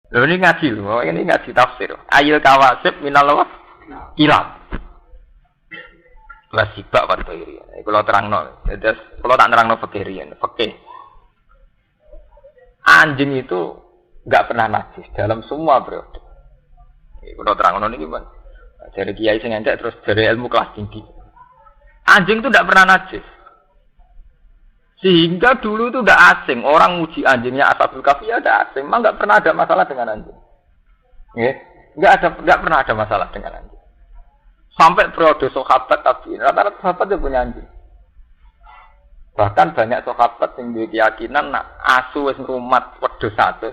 Lho ini ngaji lho, ini ngaji tafsir. Ayil kawasib minal apa? Kilab. Wasibak wa thairi. Kalau terangno, terus kalau tak terangno fikih riyen, fikih. Anjing itu enggak pernah najis dalam semua periode. Kalau terangno niki, Mas. Dari kiai sing entek terus dari ilmu kelas tinggi. Anjing itu enggak pernah najis. Sehingga dulu itu udah asing, orang muji anjingnya Ashabul Kahfi ada asing, memang nggak pernah ada masalah dengan anjing, nggak pernah ada masalah dengan anjing. Sampai periode sahabat tabi'in, rata-rata sahabat dia punya anjing. Bahkan banyak sahabat yang berkeyakinan nak asu wis ngrumat wedhus 100,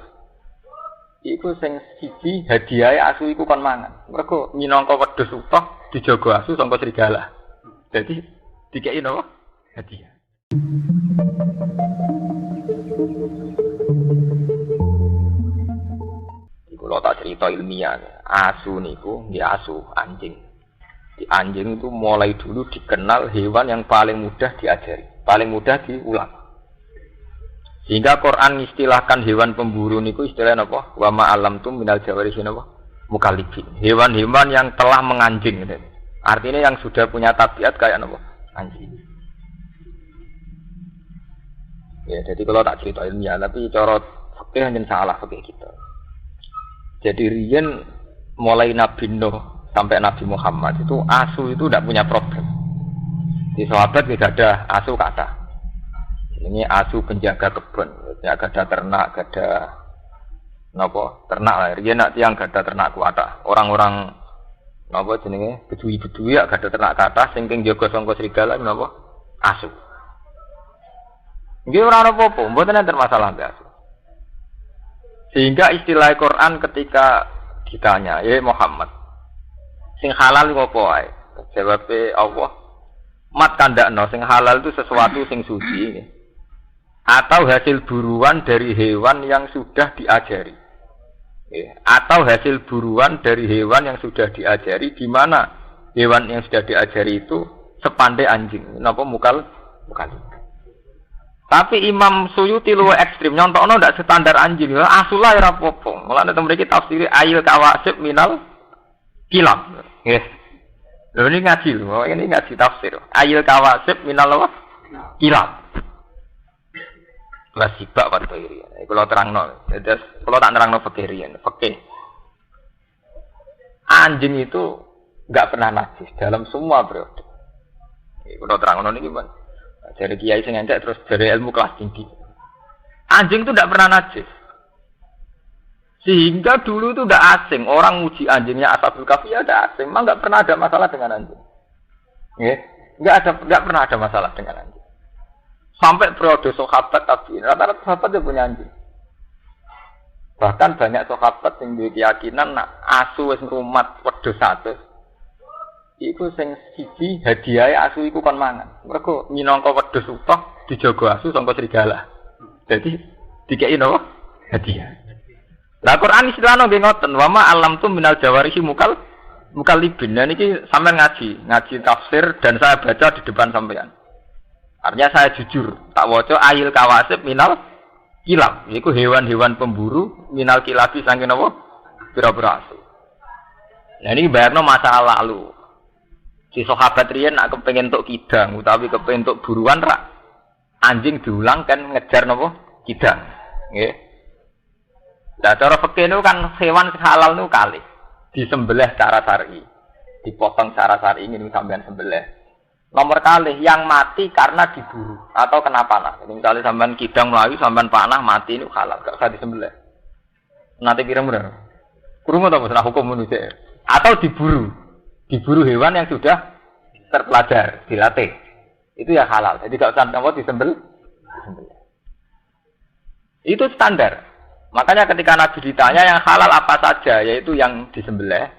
iku sing siji hadiah asu iku kon mangan. Mergo minangka wedhus utuh dijaga asu sangka serigala. Jadi dikeki napa? Hadiah. Kalau tak cerita ilmiah, asu niku, ya asu anjing. Di anjing itu mulai dulu dikenal hewan yang paling mudah diajari, paling mudah diulang. Sehingga Quran istilahkan hewan pemburu niku istilahnya apa? Wa ma alamtum minal jawarih apa? Mukallibin. Hewan-hewan yang telah menganjing. Artinya yang sudah punya tabiat kayak apa? Anjing. Ya, jadi kalau tak cerita ilmiah, tapi cara fikih hanya salah fikih kita. Jadi riyen mulai Nabi Nuh sampai Nabi Muhammad itu asu itu tidak punya problem. Di sahabat tidak ada asu kata. Ini asu penjaga kebun, penjaga ternak, ada nopo ternak lah. Riyen nak tiang ada ternak kuata. Orang-orang nopo jenenge bedui-bedui ya ada ternak kata, sing jaga sangka serigala nopo asu. Nggih ora ana apa-apa, mboten enten masalah mbak. Sehingga istilah Quran ketika ditanya, "Ya Muhammad, sing halal apa wae?" Jawabe Allah, "Mat kandakno sing halal itu sesuatu sing suci atau hasil buruan dari hewan yang sudah diajari." Atau hasil buruan dari hewan yang sudah diajari, di mana hewan yang sudah diajari itu sepandai anjing. Napa mukal? Tapi Imam Suyuti luwih ekstrim, nyontokno ndak standar anjing. Asulah ora apa-apa. Mulane teng mriki tafsir ayil kawasib minal kilab. Nggih. Lho ini ngaji lho, ini ngaji tafsir. Ayil kawasib minal apa? Kilab. Wasibak wa thairi. Kalau terangno, terus kalau tak terangno fikih riyen, fikih. Anjing itu enggak pernah najis dalam semua periode. Kalau terangno niki, Mas. Dari kiai sing entek terus dari ilmu kelas tinggi. Anjing itu tidak pernah najis. Sehingga dulu itu udah asing, orang muji anjingnya Ashabul Kahfi ada asing, memang nggak pernah ada masalah dengan anjing. Nggak pernah ada masalah dengan anjing. Sampai periode sahabat tabi'in, rata-rata sahabat dia punya anjing. Bahkan banyak sahabat yang berkeyakinan nak asu wis ngrumat wedhus 100. Iku sing siji hadiah asu iku kon mangan. Mergo minangka wedhus utuh dijaga asu sangka serigala. Jadi dikeki napa? Hadiah. Lah Quran istilahno nggih ngoten, wa ma alamtum minal jawarihi mukallibin. Nah niki sampean ngaji tafsir dan saya baca di depan sampean. Artinya saya jujur, tak waca ayil kawasib minal kilab. Iku hewan-hewan pemburu minal kilabi saking napa? Pira-pira asu. Nah ini bayarno masa lalu. Si sahabat riyen nak kepengin entuk kidang utawi kepengin entuk buruan rak anjing diulang kan ngejar napa kidang nggih. Lah cara fikih niku kan hewan halal niku kalih disembelih secara syar'i. Dipotong secara syar'i niku sampean sembelih. Nomor kalih yang mati karena diburu atau kena panah. Jadi misalnya sampean kidang mlayu sampean panah mati niku halal, gak usah disembelih. Nanti kira-kira kurung atau masalah hukum manusia atau diburu hewan yang sudah terpelajar, dilatih. Itu ya halal. Jadi tidak usah apa disembelih. Itu standar. Makanya ketika Nabi ditanya yang halal apa saja, yaitu yang disembelih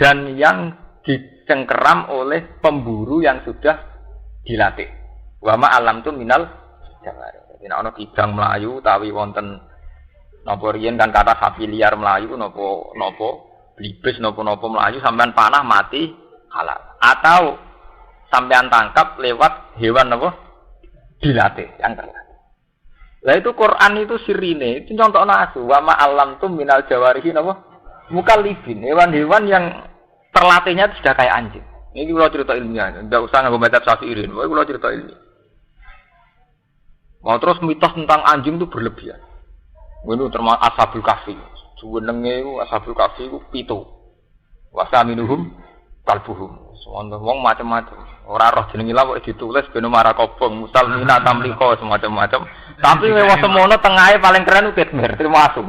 dan yang dicengkeram oleh pemburu yang sudah dilatih. Wa ma alamtum minal jawarih. Jadi ana kidang mlayu utawi wonten napa riyen kan kata sapi liar mlayu napa libis nopo-nopo melayu sampean panah mati halal. Atau sampean tangkap lewat hewan nopo dilatih yang terlatih. Lah itu Quran itu sirine, itu contohna asu. Wa ma alamtum minal jawarihi napa? Mukallibin, hewan-hewan yang terlatihnya sudah kayak anjing. Ini kalau cerita ilmiah, enggak usah nganggo madzhab Syafi'i. Pokoknya kalau cerita ilmiah. Mau terus mitos tentang anjing itu berlebihan. Ini termasuk Ashabul Kahfi. Jenenge Ashabul Kahfi itu 7. Wasa minuhum kalbuhum. Semua wong macam-macam. Ora roh jenenge lha kok ditulis ben marah kobong, musalmina tamliko semacam-macam. Tapi wewa semono tengahe paling keren ku Kitmir, termasuk.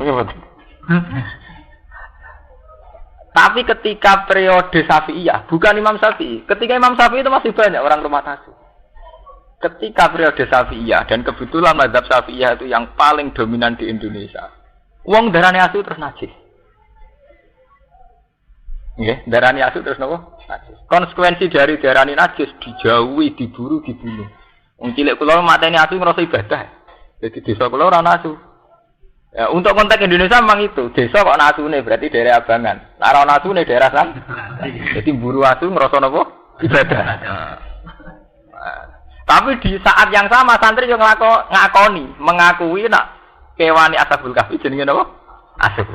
Tapi ketika periode Syafi'iyah, bukan Imam Syafi'i. Ketika Imam Syafi'i itu masih banyak orang rumah tasu. Ketika periode Syafi'iyah dan kebetulan mazhab Syafi'iyah itu yang paling dominan di Indonesia. Wong darane asu terus najis. Nggih, darane asu terus napa? Najis. Konsekuensi dari darane najis dijauhi, diburu, dibunuh. Wong cilik kula mateni asu ngrasa ibadah. Jadi desa kula ora ana asu. Ya, untuk konteks Indonesia memang itu. Desa kok ana asune berarti daerah abangan. Nek ora ana asune daerah san. Jadi buru asu ngrasa napa? Ibadah. Tapi di saat yang sama santri yo ngakoni, mengakui nak kewan Ashabul Kahfi jenenge napa? Asu.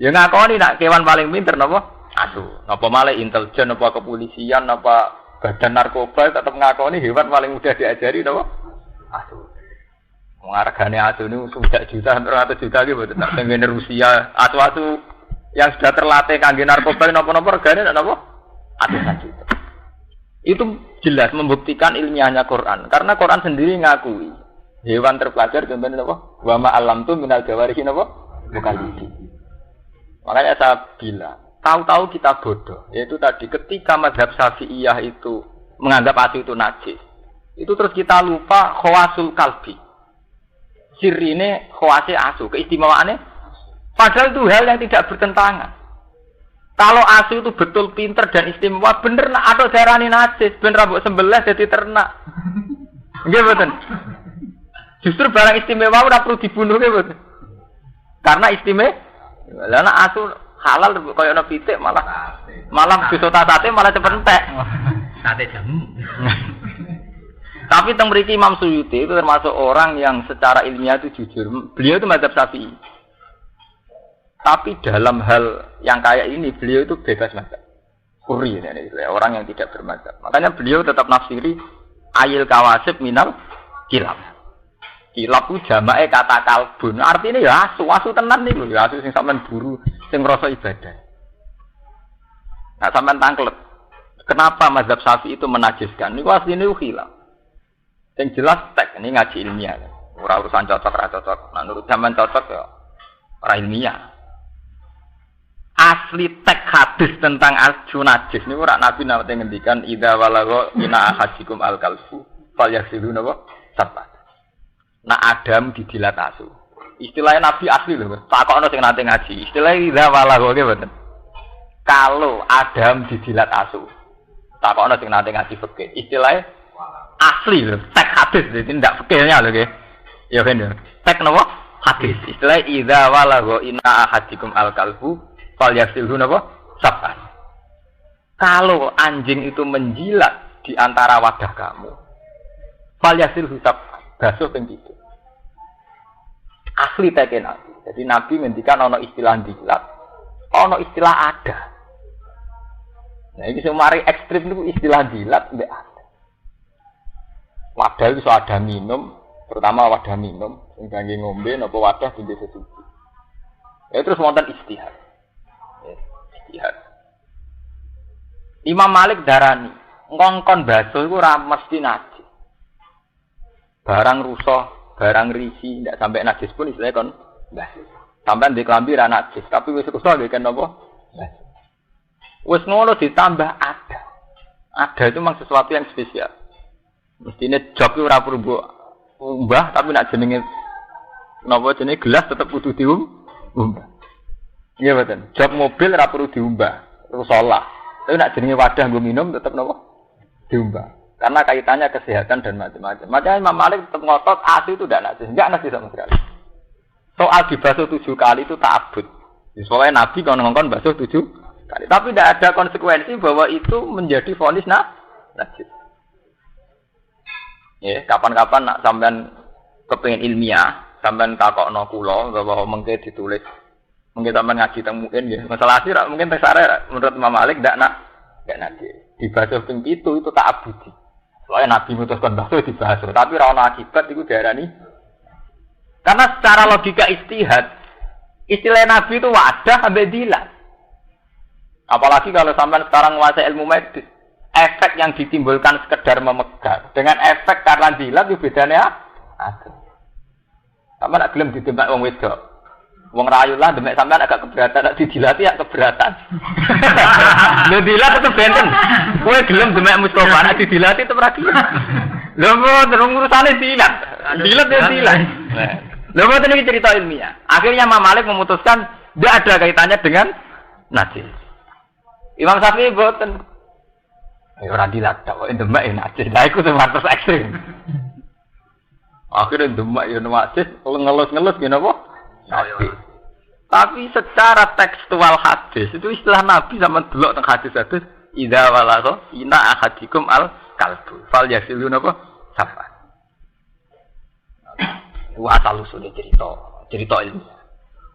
Yo ngakoni nak kewan paling pinter napa? Asu. Napa malah intelijen napa kepolisian napa badan narkoba tetap ngakoni hewan paling mudah diajari napa? Asu. Mengargane asu niku 1 juta, 100 juta iki mboten tak tengene Rusia. Asu-asu yang sudah terlatih kangge narkoba napa-napa regane napa? Atusan juta. Itu jelas membuktikan ilmiahnya Quran. Karena Quran sendiri ngakui hewan terpelajar contohnya apa? Wa ma alamtu minal jawarihi napa? Mukallibin. Makanya saya bilang, tahu-tahu kita bodoh. Yaitu tadi ketika mazhab Syafi'iyah itu menganggap asu itu najis. Itu terus kita lupa khawasul kalbi. Sirine khawase asu, keistimewaannya padahal itu hal yang tidak bertentangan. Kalau asu itu betul pinter dan istimewa, bener nak atau darani najis, ben rambut sembelah jadi ternak. Nggih mboten. Justru barang istimewa ora perlu dibunuh nggih mboten. Karena istimewa. Lah nek asu halal koyo ana pitik malah disota sate malah cepet entek. Sate jamu. Tapi teng mriki Imam Suyuti itu termasuk orang yang secara ilmiah itu jujur. Beliau itu mazhab Syafi'i. Tapi dalam hal yang kayak ini beliau itu bebas mazhab. Kuri orang yang tidak bermazhab. Makanya beliau tetap nafsiri ayil kawasib minal kilab. Kilab itu jamae kata kalbun. Artinya ya asu tenan niku, ya asu sing sampean buru, sing ngrasa ibadah. Nah sampean tangklet. Kenapa mazhab Syafi'i itu menajiskan? Niku asline khilaf. Sing jelas tek ini ngaji ilmiah. Ora urusan cocok ra cocok. Nah nurut zaman cocok ya ora ilmiah. Asli tek hadis tentang asu najis niku ora Nabi nate ngendikan idza walagha ina ahadikum al-kalbu falyaghsilu napa sabat. Nah Adam didilat asu. Istilahnya Nabi asli lho, takokno sing nate ngaji. Istilahnya idza walagha nggih mboten. Kalau Adam didilat asu. Takokno sing nate ngaji fikih. Istilahnya asli lho, tek hadis jadi ndak fikihnya lho nggih. Ya kan ya. Tek napa? Hadis. Istilahnya idza walagha ina ahadikum al-kalbu fal yasilhu napa? Sab'an. Kalau anjing itu menjilat di antara wadah kamu, fal yasilhu sab'an. Basuh ping 7. Asli teke Nabi. Jadi Nabi ngendikan ana istilah jilat, ana istilah ada. Nah, iki sing mari ekstrem niku istilah jilat mbek ada. Wadah iso ada minum, terutama wadah minum sing kangge ngombe napa wadah dinggo sesuci. Ya terus wonten istihad. Istihad. Imam Malik darani ngongkon basuh iku ora mesti najis. Barang rusak, barang risi ndak sampai najis pun istilahnya kon basuh. Sampeyan di klambi ra najis, tapi wis rusak nggih kan napa? Basuh. Wis ngono ditambah ada. Ada itu memang sesuatu yang spesial. Mestine jog ora perlu umbah tapi nek jenenge napa jenenge gelas tetep kudu diumbah. Iya betul. Jog mobil ora perlu diumbah, terus salah. Tapi nek jenenge wadah nggo minum tetep napa? Diumbah. Karena kaitannya kesehatan dan macam-macam. Makanya Imam Malik tetap ngotot asu itu tidak najis, enggak najis sama sekali. Soal dibasuh 7 kali itu ta'abbud. Soalnya Nabi kalau ngongkon basuh 7 kali. Tapi tidak ada konsekuensi bahwa itu menjadi vonis najis. Ya, kapan-kapan nak sampean kepengin ilmiah, sampean takokno kula bahwa mengke ditulis. Mungkin sampean ngaji teng mungkin nggih. Masalah sih mungkin tes sare menurut Imam Malik ndak nanti. Dibasuh ping 7 itu tak abudi. Soalnya Nabi mutuskan basuh dibasuh, tapi ra ono akibat iku diarani. Karena secara logika istihad, istilah Nabi itu wadah ambek dilat. Apalagi kalau sampean sekarang menguasai ilmu medis, efek yang ditimbulkan sekedar memegang dengan efek karena dilat itu bedanya ada. Sampean nak gelem ditembak wong wedok. Wong rayu lah demek sampean agak keberatan, nek didilati ya keberatan. Lho dilat tetep benten. Kowe gelem demek Mustofa nek didilati tetep ra gelem. Lho terus urusane dilat. Dilat ya dilat. Lho mboten iki cerita ilmiah. Akhirnya Imam Malik memutuskan tidak ada kaitannya dengan najis. Imam Syafi'i mboten. Ya ora dilat kok demek ya najis. Lah iku semantes ekstrem. Akhirnya demek ya najis, ngelus-ngelus ngene apa? Tapi secara tekstual hadis itu istilah Nabi sama delok teng hadis-hadis idza walagha ina ahadikum al kalbu fal yasilun apa sapa. Wa asal usule cerita ilmu.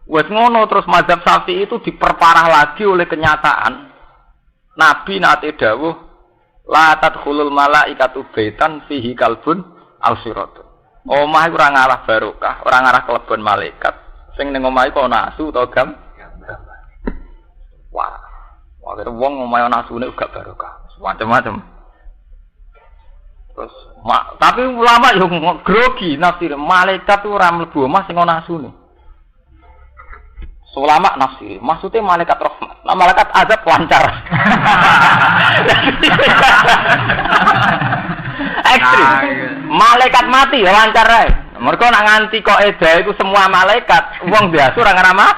Wes ngono terus mazhab Syafi'i itu diperparah lagi oleh kenyataan Nabi nate dawuh la tadkhulul malaikatu baitan fihi kalbun aw siratun. Omah iku ora ngarah barokah, ora ngarah kelebon malaikat. Sing ning omahe kok nasu utawa gambar. Wah. Wae wong omahe nasune gak barokah. Macam-macam. Terus tapi ulama yo grogi nafsir malaikat ora mlebu omah sing ana nasune. Ulama nafsir, maksudnya malaikat rahmat. Nah, malaikat azab lancar. Ekstrim. Malaikat mati ya lancar ae. Mereka nak nganti kok eda itu semua malaikat, wong biasa ora ngrama.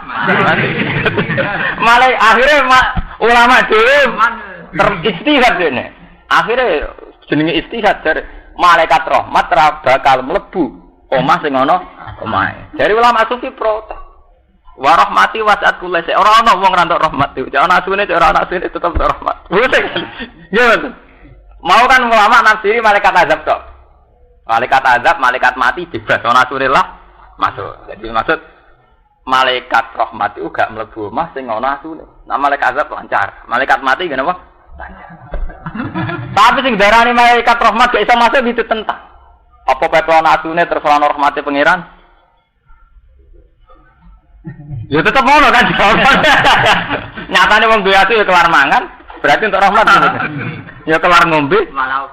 Malaikat akhirnya ulama dhewe teristihad dene. Akhirnya jenenge istihad dari malaikat rahmat ra bakal mlebu omah sing ana omahe. Dari ulama sufi protes. Wa rahmati wasat kulli shay. Ora ana wong ra entuk rahmat. Cek ana asune cek ora ana asune tetep rahmat. Nggih. Mau kan ulama nafsiri malaikat azab tok. Malaikat azab, malaikat mati bebas. Alhamdulillah masuk. Jadi maksud malaikat rahmat itu gak mlebu omah sing ana asune. Nah malaikat azab lancar. Malaikat mati ngene apa? Lancar. Tapi sing darani malaikat rahmat gak iso masuk itu tentang. Apa pepelan asune terus ana rahmate pangeran? Ya tetep ngono kan jawaban. Nyatane wong duwe ati ya kelar mangan, berarti untuk rahmat. Ya kelar ngombe malah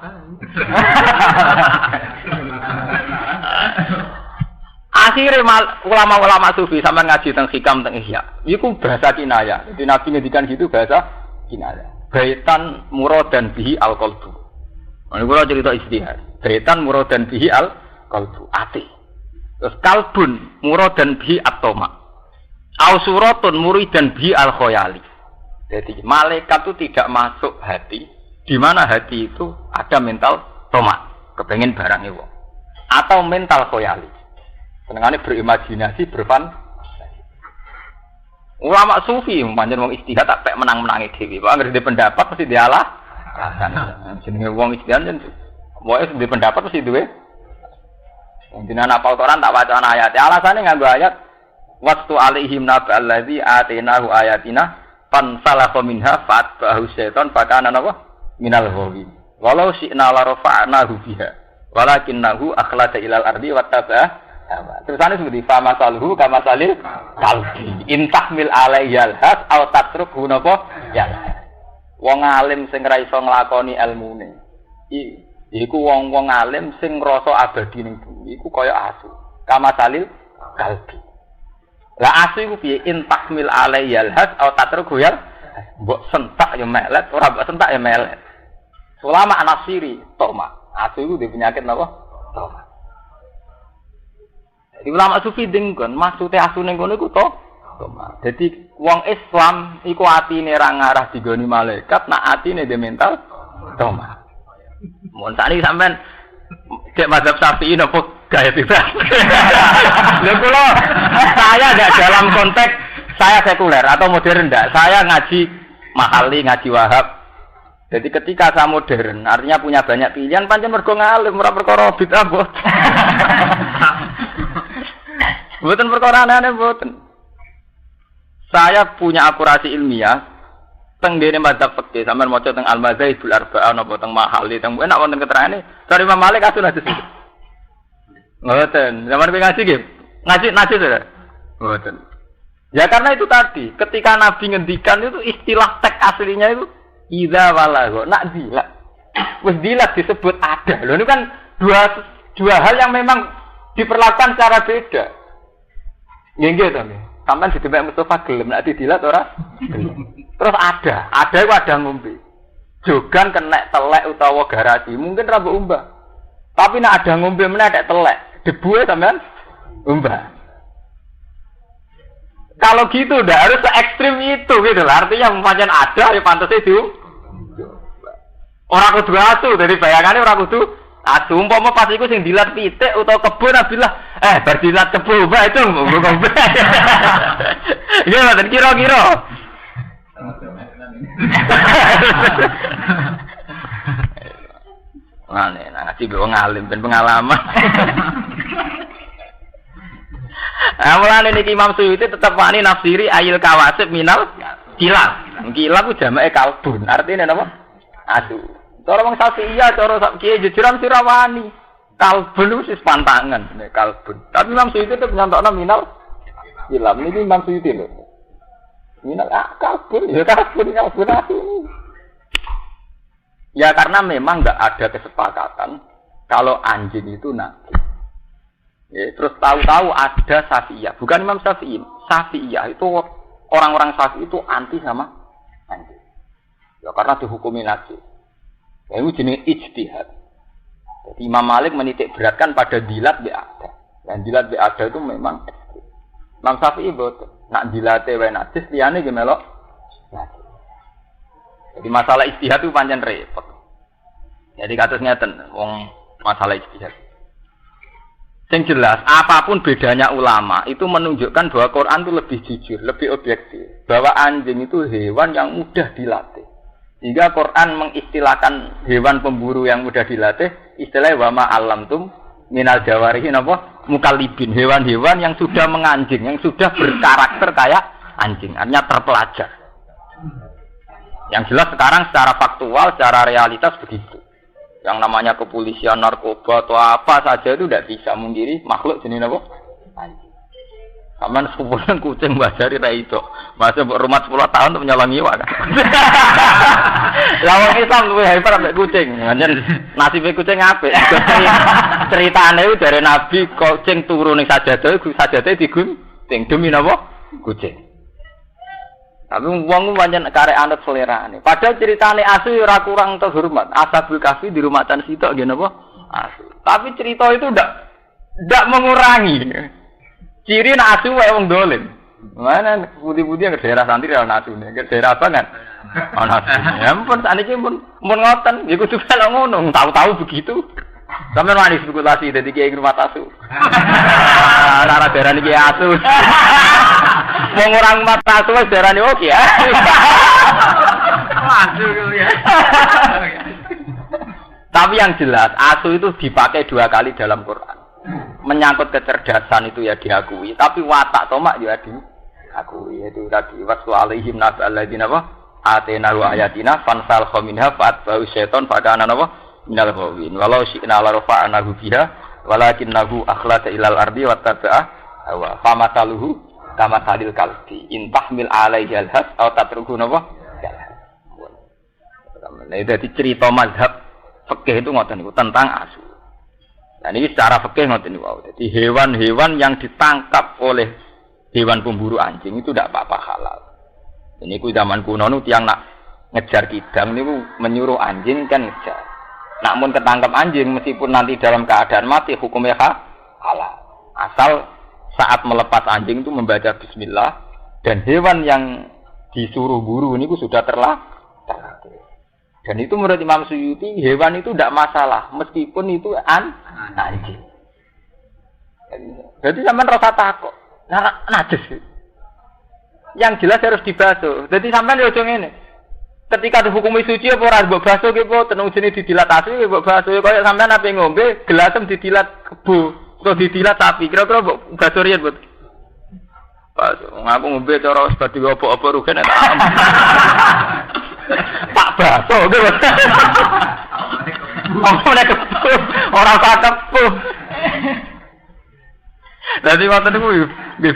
akhirnya ulama-ulama sufi sama ngaji tentang hikam tentang ihya itu bahasa kinaya. Jadi Nabi ngedikan gitu bahasa kinaya. Baitan muradan bihi al-qalbu. Ini kalau cerita istihad. Baitan muradan bihi al-qalbu. Ati. Terus kalbun muradan bihi at-toma. Ausuratun muridan bihi al-khoyali. Jadi malaikat itu tidak masuk hati. Di mana hati itu ada mental toma. Kepengen barang itu. Atau mental khoyali. Senengane berimajinasi, berfantasi. Ulama sufi pancen wong istihad tak pek menang-menangi dhewe. Kok anggere pendapat mesti dialah. Jenenge wong istihad yen wae duwe pendapat mesti duwe. Jenengan apa Al-Qur'an tak waca ayat. Alasane nganggo ayat waqtu alaihim nabal ladzi atainahu ayatina fansalakha minha fatbahu syaitan fakana napa minal ghawin. Walau syi'na la rafa'nahu biha walakinnahu akhlada ilal ardi wattaba'a. Terusannya seperti fama salhu kama salil kalbi intahmil alayyal has aw tatrukhu napa ya wong alim sing ra iso nglakoni ilmune iku wong-wong alim sing ngrasa abadi ning bumi iku kaya asu kama salil kalbi la asu iku piye intahmil alayyal has aw tatrukhu ya mbok sentak ya melet ora mbok sentak ya melet ulama anasiri toma asu iku di penyakit napa toma. Jadi ulama sufi dengkon maksudnya asune ngono iku to. Jadi wong Islam iku atine ra ngarah digoni malaikat, nak atine de mental toma. Mun sakniki sampean cek mazhab Syafi'i napa gaya bebas. Lha kula saya tidak dalam konteks saya sekuler atau modern ndak. Saya ngaji mahali, ngaji wahab. Jadi ketika saya modern, artinya punya banyak pilihan pancen mergo ngalim ora perkara bid'ah bos. Mboten perkara aneh mboten. Saya punya akurasi ilmiah teng dene madzhab fikih sampean maca teng Al-Mazhabul Arba'ah napa teng Mahali teng enak wonten keterangane dari Imam Malik asun hadis itu. Mboten, zaman kowe ngaji nggih. Ngaji saudara. Mboten. Ya karena itu tadi, ketika Nabi ngendikan itu istilah teks aslinya itu idza walagha, nak dilat. Wis dilat disebut ada. Loh ini kan dua hal yang memang diperlakukan secara beda. Nggih to nggih. Sampeyan ditembak Mustafa gelem nek didilat ora? Terus ada iku ada ngombe. Jogan kena telek utawa garasi, mungkin ra mbok umbah. Tapi nek ada ngombe meneh nek telek, debu sampean umbah. Kalau gitu udah harus se ekstrim itu gitu lah. Artinya pancen ada ya pantes itu. Ora kudu asu, dari bayangane ora kudu asu. Umpama pas iku sing dilat pitik utawa kebun abilah bar dilat kebun mbak itu ngombe. Iya dan kira-kira. Mane ngaji wong alim ben pengalaman. Mulane niki Imam Suyuti tetep wani nafsiri ayil kawasib minal kilab. Kilab ku jamake kalbun. Artine napa? Asu. Cara wong Syafi'iyah cara kiye jujuran sira wani. Kalbun wis pantangan nek kalbun. Tapi Imam Suyuti tetep nyantokno minal kilab. Niki Imam Suyuti lho. Minal kalbun ya kalbun asu. Ya karena memang enggak ada kesepakatan kalau anjing itu najis. Ya, terus tahu-tahu ada Syafi'iyah, bukan Imam Syafi'i. Syafi'iyah itu orang-orang Syafi'i itu anti sama anjing. Ya karena dihukumi najis. Ya, itu jenis ijtihad. Jadi Imam Malik menitik beratkan pada dilat bi'ada. Dan dilat bi'ada itu memang ekstrim. Imam Syafi'i betul. Nak dilate wae najis liyane ge melok najis. Jadi masalah ijtihad itu pancen repot. Jadi kados ngeten wong masalah ijtihad. Yang jelas, apapun bedanya ulama itu menunjukkan bahwa Quran itu lebih jujur, lebih objektif. Bahwa anjing itu hewan yang mudah dilatih. Sehingga Quran mengistilahkan hewan pemburu yang mudah dilatih, istilahnya wama alamtum minal jawarihi napa mukallibin, hewan-hewan yang sudah menganjing, yang sudah berkarakter kayak anjing, artinya terpelajar. Yang jelas sekarang secara faktual, secara realitas begitu. Yang namanya kepolisian, narkoba atau apa saja itu tidak bisa mengkiri makhluk jenis apa? Anjing. Kaman sepupunan kucing bajari ra itu. Masa rumah 10 tahun untuk menyolongi iwak kan. Lawang Islam luwih hyper ambek kucing. Njen nasibe kucing apik. Ceritane itu dari Nabi kucing turu ning sajadah digunting demi napa? Kucing. Tapi wong pancen karek anut selerane. Padahal ceritane asu ora kurang terhormat. Ashabul Kahfi di rumah tan sitok nggih napa? Asu. Tapi cerita itu ndak mengurangi ciri nak asu wae wong dolen. Mana putih-putih yang ke daerah santri ana asune, ke daerah apa kan? Ana asu. Ya ampun sakniki pun ngoten, ya kudu melok ngono, tahu-tahu begitu. Sampeyan wani spekulasi dadi kiai rumah asu. Ora daerah niki asu. Wong orang mata asu wis darani oke ya. Asu ya. Tapi yang jelas asu itu dipakai 2 kali dalam Quran. Menyangkut kecerdasan itu ya diakui, tapi watak tomak ya diakui. Itu tadi waslu alaihim nabal ladina wa atena wa ayatina fansal khaminha fat bau seton pada anak apa minal ghawin. Walau syi'na la rafa'nahu biha walakinnahu akhlada ilal ardi wa taba'a hawa famataluhu kama salil kalbi in tahmil alaihi alhas atau tatruhu napa nah itu cerita mazhab fikih itu ngoten niku tentang asu. Nah ini secara fikih ngoten niku. Jadi hewan-hewan yang ditangkap oleh hewan pemburu anjing itu tidak apa-apa halal. Ini ku zaman kuno nu tiyang nak ngejar kidang niku menyuruh anjing kan ngejar. Namun ketangkap anjing meskipun nanti dalam keadaan mati hukumnya halal. Asal saat melepas anjing itu membaca bismillah dan hewan yang disuruh buru ini sudah terlatih. Dan itu menurut Imam Suyuti hewan itu tidak masalah meskipun itu anjing. Jadi sampean rasa takut. Najis. Yang jelas harus dibasuh. Jadi sampean yo ngene. Ketika dihukumi suci apa ora mbok basuh ki po tenung jenenge didilatasi mbok basuh kaya sampean ape ngombe gelasem didilat kebo. Kok didilat sapi, kira-kira mbok basuh riyen, Bud? Pas ngaku ngombe cara sebadi apa-apa rugen tak. Pak baso gitu. Omongnya kepuh, orang tak kepuh. Jadi waktu itu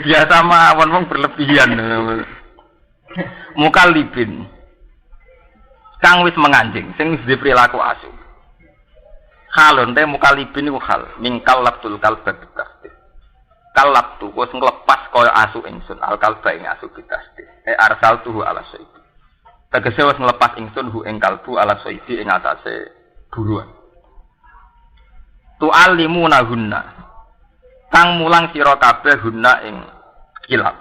biasa mawon wong berlebihan. Mukallibin. Kang wis menganjing, sing wis perilaku asu. Halon teh mukallibin iku hal, mingkal labtul kalbat tasdid. Kalab tu wis nglepas kaya asu ingsun, al kalba ing asu bitasdid. Arsal tuhu ala sayyid. Tegese wis nglepas ingsun hu ing kalbu ala sayyid ing atase buruan. Tu'allimuna hunna. Kang mulang sira kabeh hunna ing kilap.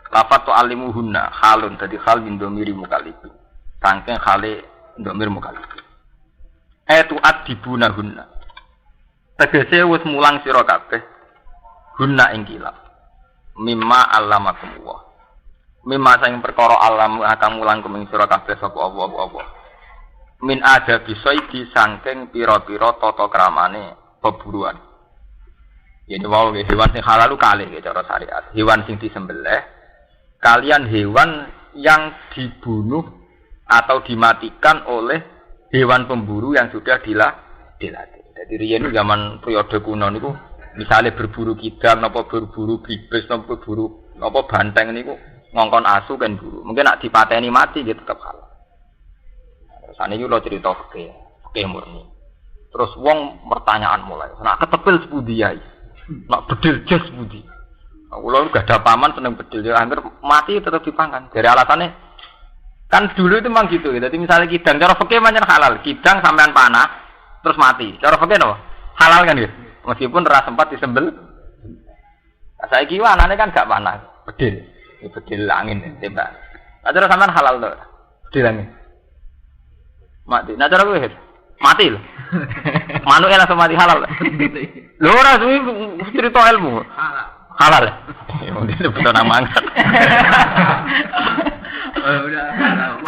Lafat tu'allimu hunna halun dadi hal min dhamiri mukallibin. Sangking hale dhamir mukallibin. Tu'adibuna hunna. Tegese wis mulang sira kabeh hunna ing kilap. Mimma allamakum wa. Mimma sing perkara alam akan mulang kuming sira kabeh sapa apa. Min ada bisaidi sangking pira-pira tata kramane peburuan. Yen wau hewan sing halal kalih cara syariat. Hewan sing disembelih kalian hewan yang dibunuh atau dimatikan oleh hewan pemburu yang sudah dilatih. Jadi riyen zaman periode kuno niku misale berburu kidang napa berburu bibis napa berburu napa banteng niku ngongkon asu kan buru. Mungkin nak dipateni mati gitu tetep halal. Saniki lho cerita fikih murni. Terus wong pertanyaan mulai. Nak ketepil sepundi yai? Nak bedil jas sepundi? Kula gak ada paman seneng bedil, ya hampir mati tetap dipangan. Dari alasannya kan dulu itu memang gitu. Jadi misalnya kidang cara fikih pancen halal, kidang sampean panah terus mati. Cara fikih no? Halal kan ya? Meskipun ora sempat disembel. Saiki anane kan gak panah, bedil. Ya bedil angin tembak. Nah, cara sampean halal to. Bedil angin. Mati. Nah cara kowe mati lho. Manuke langsung mati halal. Lho ora suwi cerita ilmu. Halal. Ya mungkin betul nama angkat.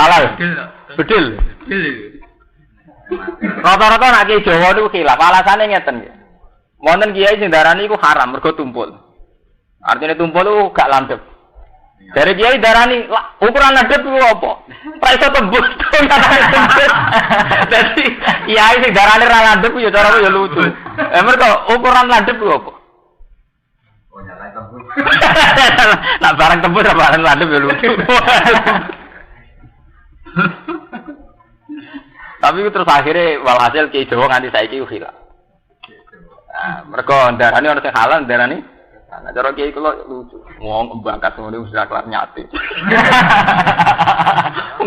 Halal. Bedil. Rata-rata nak kiai Jawa niku khilaf. Alasane ngeten nggih. Wonten kiai sing darani iku haram mergo tumpul. Artinya tumpul itu gak landhep. Dari kiai darani ukuran landhep iku apa? Ora iso tembus. Dadi kiai sing darani ra landhep ya cara ya lucu. Mergo ukuran landhep iku apa? Nak barang tembus apa barang landhep ya lucu. Tapi terus akhirnya walhasil kiai Jawa nganti saiki khilaf. Nah, mereka darani orang sing halal darani. Nah, cara kiai kula lucu. Wong mbangkat ngono wis ra kelar nyate.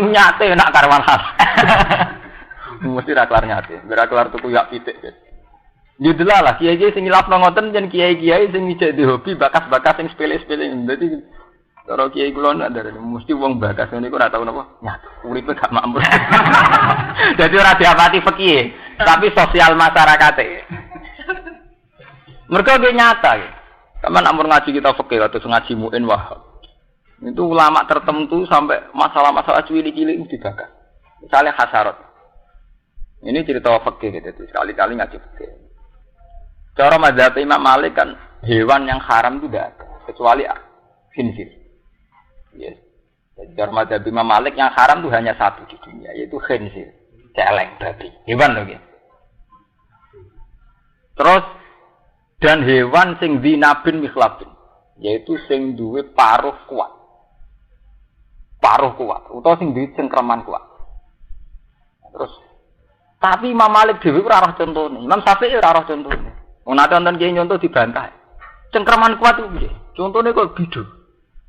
Nyate nak karwan hal. Mesti ra kelar nyate. Ora kelar tuku yak pitik. Judul lah kiai-kiai sing ngilapno ngoten yen kiai-kiai sing ngijek di hobi bakas-bakas sing sepele-sepele. Dadi cara kiai kula ndak darani mesti wong bakas ngene iku ora tau napa nyate. Uripe gak makmur. Dadi ora diapati fikih, tapi sosial masyarakate. Mereka dia nyata ya. Kapan ampun ngaji kita fikih atau ngaji muin wahab. Itu ulama tertentu sampai masalah-masalah cilik-cilik dibakar. Misalnya hasarot. Ini cerita fikih gitu. Sekali-kali ngaji fikih. Cara mazhab Imam Malik kan hewan yang haram itu tidak ada kecuali khinzir. Yes. Cara mazhab Imam Malik yang haram itu hanya satu di dunia yaitu khinzir. Celeng babi. Hewan loh gitu. Terus dan hewan sing dinabin mikhlabin yaitu sing duwe paruh kuat utawa sing duwe cengkraman kuat. Terus tapi Imam Malik dhewe ora roh contone, Imam Syafi'i ora roh contone. Wong nate wonten kiye nyonto dibantah. Cengkraman kuat ku piye? Contone kok bido.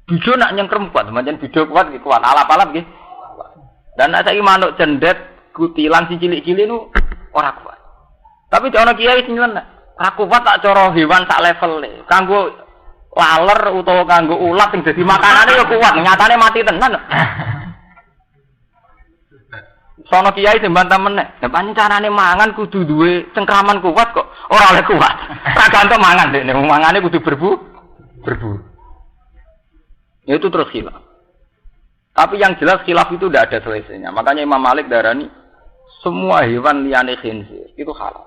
Bido nak nyengkrem kuat, pancen bido kuat iki kuat, alap-alap nggih. Dan nek saiki manuk cendet kutilan sing cilik-cilik nu ora kuat. Tapi ana kiai sing nyeleneh aku kuat tak cara hewan sak level e. Kanggo laler utawa kanggo ulat sing dadi makanane ya kuat, nyatane mati tenan. Sono kiai sing bantah meneh. Lah pancen carane mangan kudu duwe cengkraman kuat kok ora oleh kuat. Ora gantung mangan dekne, mangane kudu berbu. Ya itu terus khilaf. Tapi yang jelas khilaf itu tidak ada selesainya. Makanya Imam Malik darani semua hewan liyane khinzir itu halal.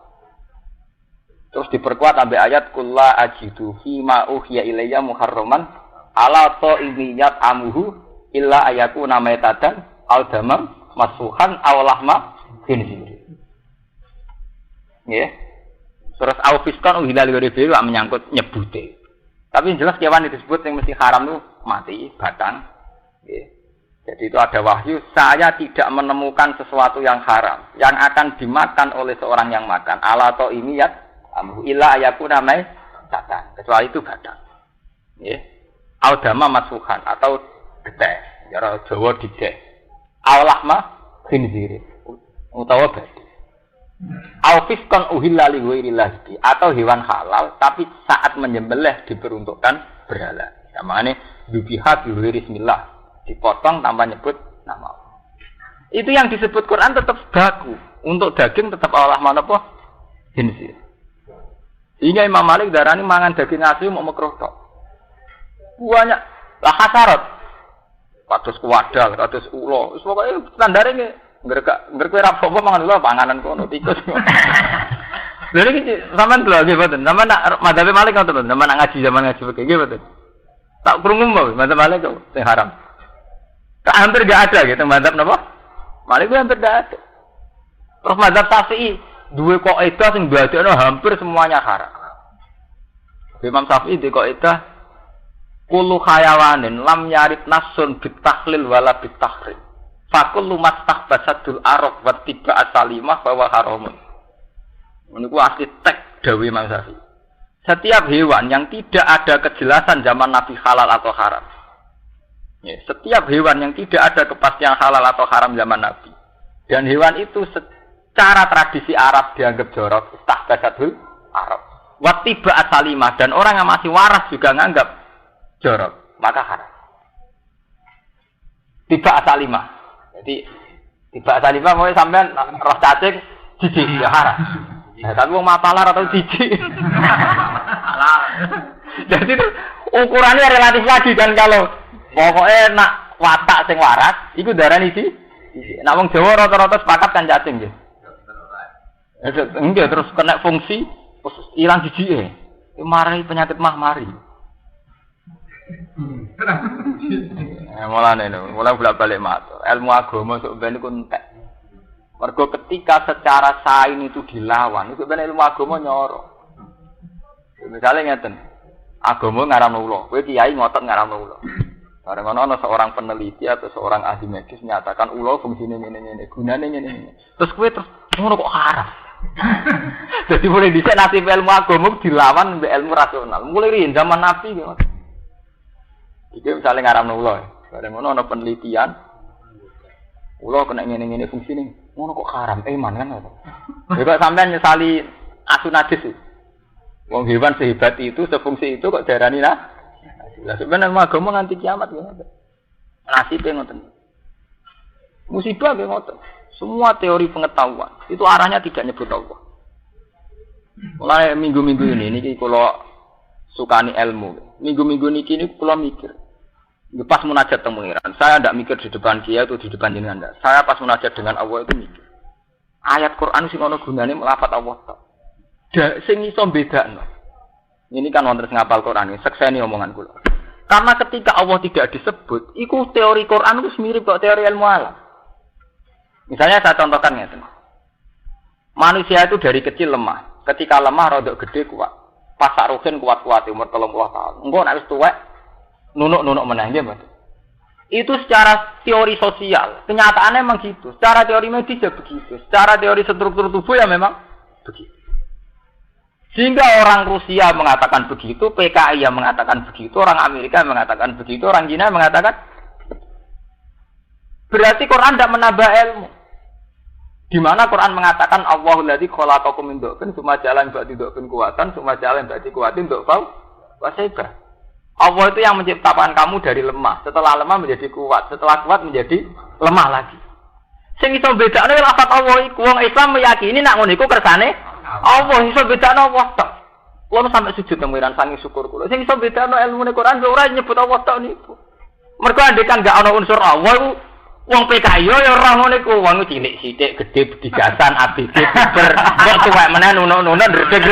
Terus diperkuat sampai ayat kulla ajidu fi ma uhiya ilayya muharraman Ala to imiyat amuhu illa ayaku namai tadan al damam masfuhan aw lahma khinzir. Nggih. Terus aufiskon hilal goribe wak menyangkut nyebute. Tapi jelas kewan disebut yang mesti haram itu mati, batang. Nggih. Jadi itu ada wahyu, saya tidak menemukan sesuatu yang haram yang akan dimakan oleh seorang yang makan. Ala to imiyat amuhu illa ayaku namai tadan. Kecuali itu batang. Nggih. Audama masfuhan atau geteh, cara Jawa dideh. Awlahma khinzir utawa babi. Aufiskan uhilla li ghairillahi atau hewan halal tapi saat menyembelih diperuntukkan berhala. Namanya dubiha bi bismillah, dipotong tanpa nyebut nama Allah. Itu yang disebut Quran tetap baku. Untuk daging tetap awlahma napa? Khinzir. Hingga Imam Malik darani mangan daging asli mau makruh tok. Banyak lah hasarat. Kados kuwadal, kados ulo. Wis pokoke standare ngerek apa mangan ulo panganan kono tikus. Lha iki sampean lho nggih mboten. Sampeyan nak madhabe Malik ngoten lho, sampeyan nak ngaji zaman ngaji begini nggih mboten. Tak krungu mbok madhab Malik kok sing haram. Hampir enggak ada gitu madhab napa? Malik hampir enggak ada. Terus madhab Syafi'i duwe kaidah sing dadekno hampir semuanya haram. Imam Syafi'i di kaidah kullu hayawanin lam yarid nasun bitahlil wala bitahrim. Fakullu mastahbasadul arab wa tiba asalimah bahwa haramun. Ini asli tek dawi Imam Syafi'i. Setiap hewan yang tidak ada kejelasan zaman Nabi halal atau haram. Ya, setiap hewan yang tidak ada kepastian halal atau haram zaman Nabi. Dan hewan itu secara tradisi Arab dianggap jorok. Istahbasadul arab. Wa tiba asalimah. Dan orang yang masih waras juga nganggap jorok, maka haram. Tiba asalimah. Jadi tiba asalimah mau sampean roh cacing jijik ya haram. Nah, tapi wong mapalar atau jijik. Halal. Jadi itu ukurannya relatif lagi kan kalau pokoknya nak watak sing waras iku darani iki. Nak wong Jawa rata-rata sepakat kan cacing nggih. Enggak terus kena fungsi terus ilang jijike. Mari penyakit mah mari. Mulai bolak-balik matur. Ilmu agama sok ben iku entek. Mergo ketika secara sain itu dilawan, itu ben ilmu agama nyoro. Misalnya ngeten. Agama ngaramno ulo, kowe kiai ngotot ngaramno ulo. Bareng ana seorang peneliti atau seorang ahli medis menyatakan ulo fungsine ngene-ngene, gunane ngene-ngene. Terus kowe terus ngono kok haram. Jadi mulai dhisik nasib ilmu agama dilawan mbek ilmu rasional. Mulai riyen zaman Nabi ngono. Iki misalnya ngaramno ulo, bareng ngono ana penelitian ulo kena ngene-ngene fungsine. Ngono kok haram iman kan ngono. Ya kok sampean nyesali asu najis. Wong hewan sehebat itu, sefungsi itu kok diarani nah. Lah sebenarnya agama nganti kiamat ngono. Nasibe ngoten. Musibah nggih ngoten. Semua teori pengetahuan itu arahnya tidak nyebut Allah. Mulai minggu-minggu ini kula sukani ilmu. Minggu-minggu niki kula mikir. Pas munajat teng pengiran, saya tidak mikir di depan dia atau di depan jenengan. Saya pas munajat dengan Allah itu mikir. Ayat Quran sing ana gunane melafat Allah tok. Sing iso bedakno. Ini kan wonten sing ngapal Quran iki, sekseni omongan kula. Karena ketika Allah tidak disebut, iku teori Quran itu mirip kok teori ilmu alam. Misalnya saya contohkan ngeten. Manusia itu dari kecil lemah. Ketika lemah rodok gede kuat. Pas ruhin kuat-kuat umur 30 tahun. Engko nek wis tuwek nunuk-nunuk meneh nggih, Mas. Itu secara teori sosial. Kenyataannya memang gitu. Secara teori medis ya begitu. Secara teori struktur tubuh ya memang begitu. Sehingga orang Rusia mengatakan begitu, PKI yang mengatakan begitu, orang Amerika mengatakan begitu, orang Cina mengatakan berarti Quran tidak menambah ilmu. Di mana Quran mengatakan Allahul ladzi khalaqakum min dha'fin tsumma ja'ala min ba'di dha'fin quwwatan tsumma ja'ala min ba'di quwwatin dha'fan wa shayba. Allah itu yang menciptakan kamu dari lemah, setelah lemah menjadi kuat, setelah kuat menjadi lemah lagi. Sing iso bedakno lafaz Allah iku wong Islam meyakini nek ngono iku kersane Allah iso bedakno Allah tok. Kulo sampe sujud pengiran sangi syukur kulo. Sing iso bedakno ilmune Quran ora nyebut Allah tok niku. Mergo andekan gak ana unsur Allah iku wong PKI yo ora ngono iku, wong cilik sithik, gedhe digasan ABD ber kok tuwek meneh nunuk-nunuk ndredeg.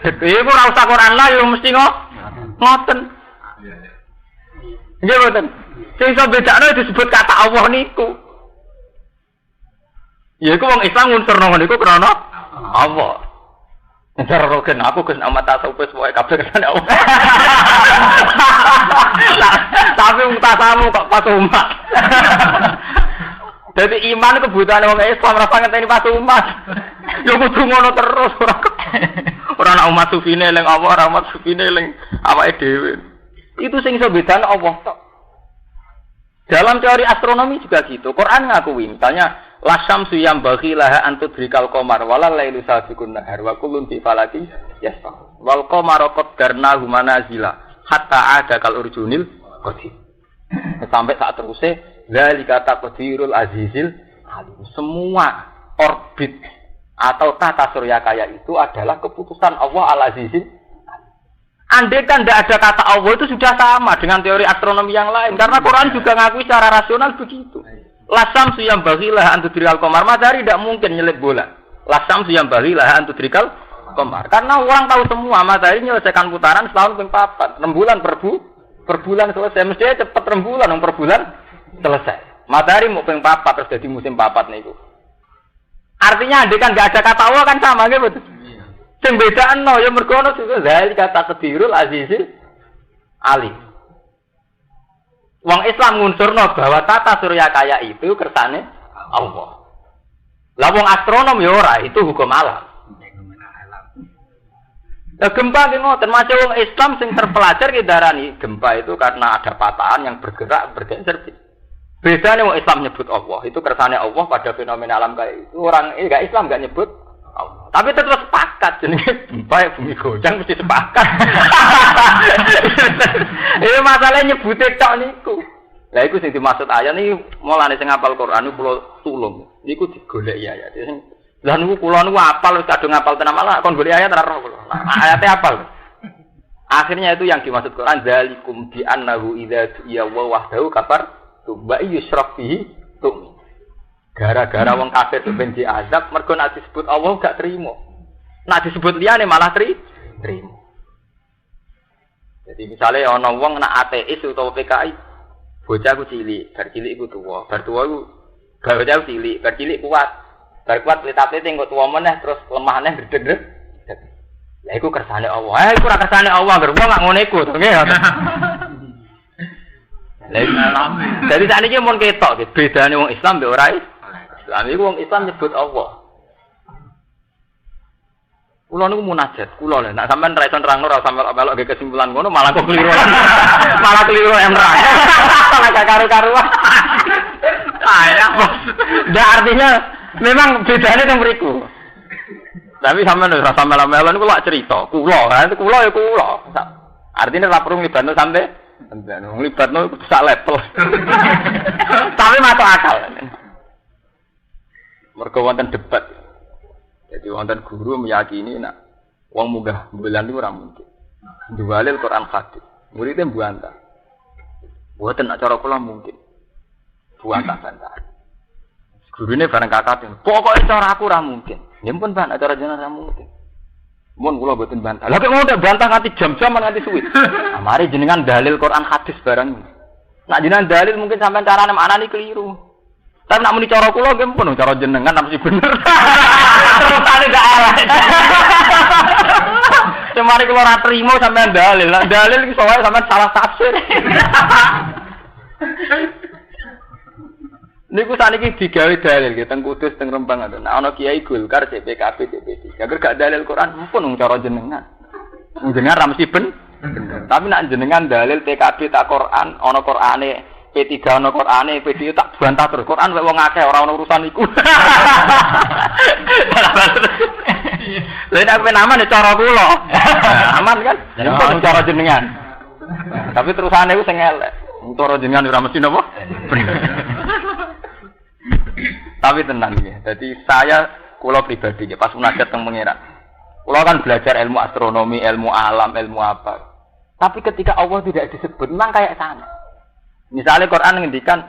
Iku ora usah Quran lah yo mesti ngoten. Nggih mboten. Sing iso bedakno disebut kata Allah niku. Ya iku wong Islam ngunsurno niku krana Allah. Ntar roken aku Gus amat tasawuf pokoke kabeh kesane Allah. Tapi mutasamu kok pas umat. Jadi iman kebutuhan wong Islam ora ngenteni pas umat. Yo kudu ngono terus ora ana umat sufine eling Allah, ora umat sufine eling awake dhewe. Itu sing iso bedane Allah tok. Dalam teori astronomi juga gitu. Quran ngakui misalnya lasyamsu yambaghi laha an tudrikal qamar walal lailu sabiqun nahar wa kullun fi falaki yasbah. Wal qamara qaddarnahu manazila hatta ada kal urjunil qadim. Sampai saat terusé zalika taqdirul azizil alim. Semua orbit atau tata surya kaya itu adalah keputusan Allah al-azizil. Andai kan tidak ada kata Allah itu sudah sama dengan teori astronomi yang lain. Karena Quran juga ngakui secara rasional begitu. Lasam suyam bagilah antudrikal komar. Matahari tidak mungkin nyelip bola. Lasam suyam bagilah antudrikal komar. Karena orang tahu semua matahari menyelesaikan putaran setahun peng-4. 6 bulan per bulan selesai. Mestinya cepat 6 bulan per bulan selesai. Matahari mau peng-4 terus jadi musim 4 nih itu. Artinya andai kan nggak ada kata Allah kan sama gitu. Sing bedakno ya mergo ana juga zalika taqdirul azizil alim. Wong Islam ngunsurno bahwa tata surya kaya itu kersane Allah. Lah wong astronom ya ora, itu hukum alam. Lah gempa ki ngoten, termasuk wong Islam sing terpelajar ki darani gempa itu karena ada patahan yang bergerak bergeser. Bedane wong Islam nyebut Allah, itu kersane Allah pada fenomena alam kaya itu. Orang enggak Islam enggak nyebut Allah. Tapi tetap sepakat jenenge gempa bumi goncang mesti sepakat. Ini masalahnya nyebute tok niku. Lah iku sing dimaksud ayat niki mulane sing hafal Quran niku kula tulung. Niku digoleki ayat. Lah niku kula niku hafal wis kadung hafal tenan malah kon golek ayat ora kula. Ayate hafal. Akhirnya itu yang dimaksud Quran zalikum bi annahu idza ya wahdahu kafar tuba yusraf bihi tu. Gara-gara wong kafir itu ben diazab mergo nek disebut Allah gak terima. Nek disebut liyane malah terima. Jadi misalnya ana wong nek ateis utawa PKI, bocah ku cilik, bar cilik iku tuwa, bar tuwa iku bocah cilik, bar cilik kuat. Bar kuat litap-lite engko tuwa meneh terus lemah meneh gedhe-gedhe. Lah iku kersane Allah. Iku ora kersane Allah, bar wong gak ngono iku to nggih. Jadi sakniki mun ketok bedane wong Islam mbek ora Islam iku wong Islam nyebut Allah. Kula niku munajat, kula lho nek sampean ra iso nerangno ora sampe melok ge kesimpulan ngono malah kok keliru. Malah keliru nerang. Malah gak karu-karuan. Ya, ndak artinya memang bedane teng mriku. Tapi sampean ora sampe melok niku lak cerita, kula, itu kula ya kula. Artinya ora perlu nglibatno sampe nglibatno sak level. Tapi masuk akal. Mergo wonten debat. Jadi wonten guru meyakini nak wong munggah bulan itu ora mungkin. Duwalil Quran hadis. Muridnya buanta. Mboten nak cara kula mungkin. Buanta-bantah. Gurune bareng kakak, "Pokoke cara aku ora mungkin." Ya pun ban cara jenengan ora mungkin. Mun kula mboten bantah. Lah kok mau bantah nganti jam-jam nganti suwi. Mari jenengan dalil Quran hadis bareng. Nak jenengan dalil mungkin sampean carane maknani keliru. Tapi nak muni cara kula nggih pun cara jenengan mesti bener. Terusane gak arah. Semari kula ora trimo sampean dalil. Lah dalil iki soalnya sampean salah tafsir. Niku saniki digawe dalil nggih teng Kudus teng Rembang ngoten. Nek ana Kiai Golkar CPKB CPD. Agar gak dalil Quran pun cara jenengan. Jenengan ra mesti bener. Tapi nak jenengan dalil PKB tak Quran, ana Qur'ane P3 ana Qur'ane, P2 tak bantah terus. Quran wong akeh ora ana urusan iku. Lha nek penaman cara kula. Aman kan? Jenengan cara jenengan. Tapi terusane iku sing elek. Cara jenengan ora mesti napa? Tapi tenang ya. Jadi saya kula pribadi ya pas munajat teng pengiran. Kula kan belajar ilmu astronomi, ilmu alam, ilmu apa. Tapi ketika Allah tidak disebut memang kayak sana. Misalnya Quran ngendikan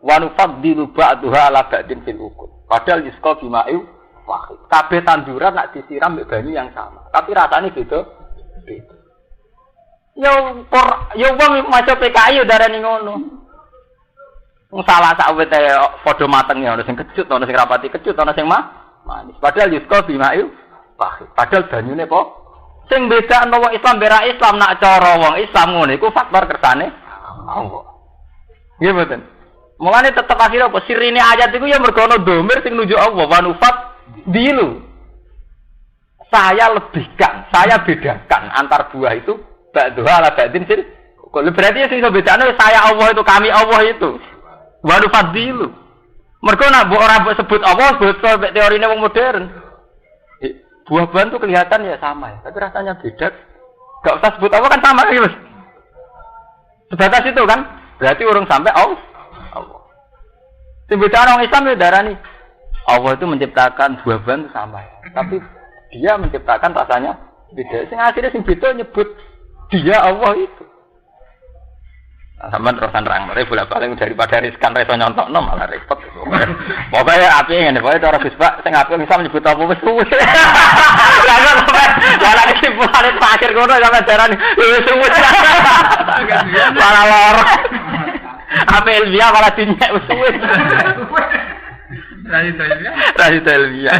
wa nufaddilu ba'daha 'ala ba'din fil ukul. Padahal yusqa bima'u wahid. Kabeh tanduran nak disiram mbek banyu yang sama, tapi rasane beda. Yo wong maca PKI yo darani ngono. Wong salah sak wete padha mateng ya ono sing kecut, ono sing rapati kecut, ono sing manis. Padahal yusko bimayu pahit. Padahal banyune apa? Sing bedakno wong Islam bera Islam nak cara wong Islam ngono iku faktor kersane Allah. Nggih mboten. Mulane tetep akhire apa sirine ayat iku ya mergo ana domir sing nunjuk Allah wa nufat dilu. Saya lebihkan, saya bedakan antar buah itu ba'dha ala ba'din sir. Kalau berarti sing iso bedakno saya Allah itu kami Allah itu. Wa nufat dilu. Mergo nak mbok ora mbok sebut Allah bocor mek teorine wong modern. Buah-buahan itu kelihatan ya sama ya, tapi rasanya beda. Gak usah sebut apa kan sama ya Mas. Sebatas itu kan, berarti urung sampai Allah. Sebenarnya orang Islam ya darah nih. Allah itu menciptakan buah-buahan itu sama ya, tapi dia menciptakan rasanya beda. Sing akhirnya sing beda nyebut dia Allah itu. Nah, sampean terus nerang, bolak-balik daripada riskan reso nyontokno malah repot. Pokoknya api ngene, pokoke cara Gus Pak sing apik bisa nyebut apa wis suwes. Lah lagi kesimpulan terakhir ngono sampe darani wis suwes. Para lor. Apa Elvia malah dinyek wis suwes. Radit Elvia.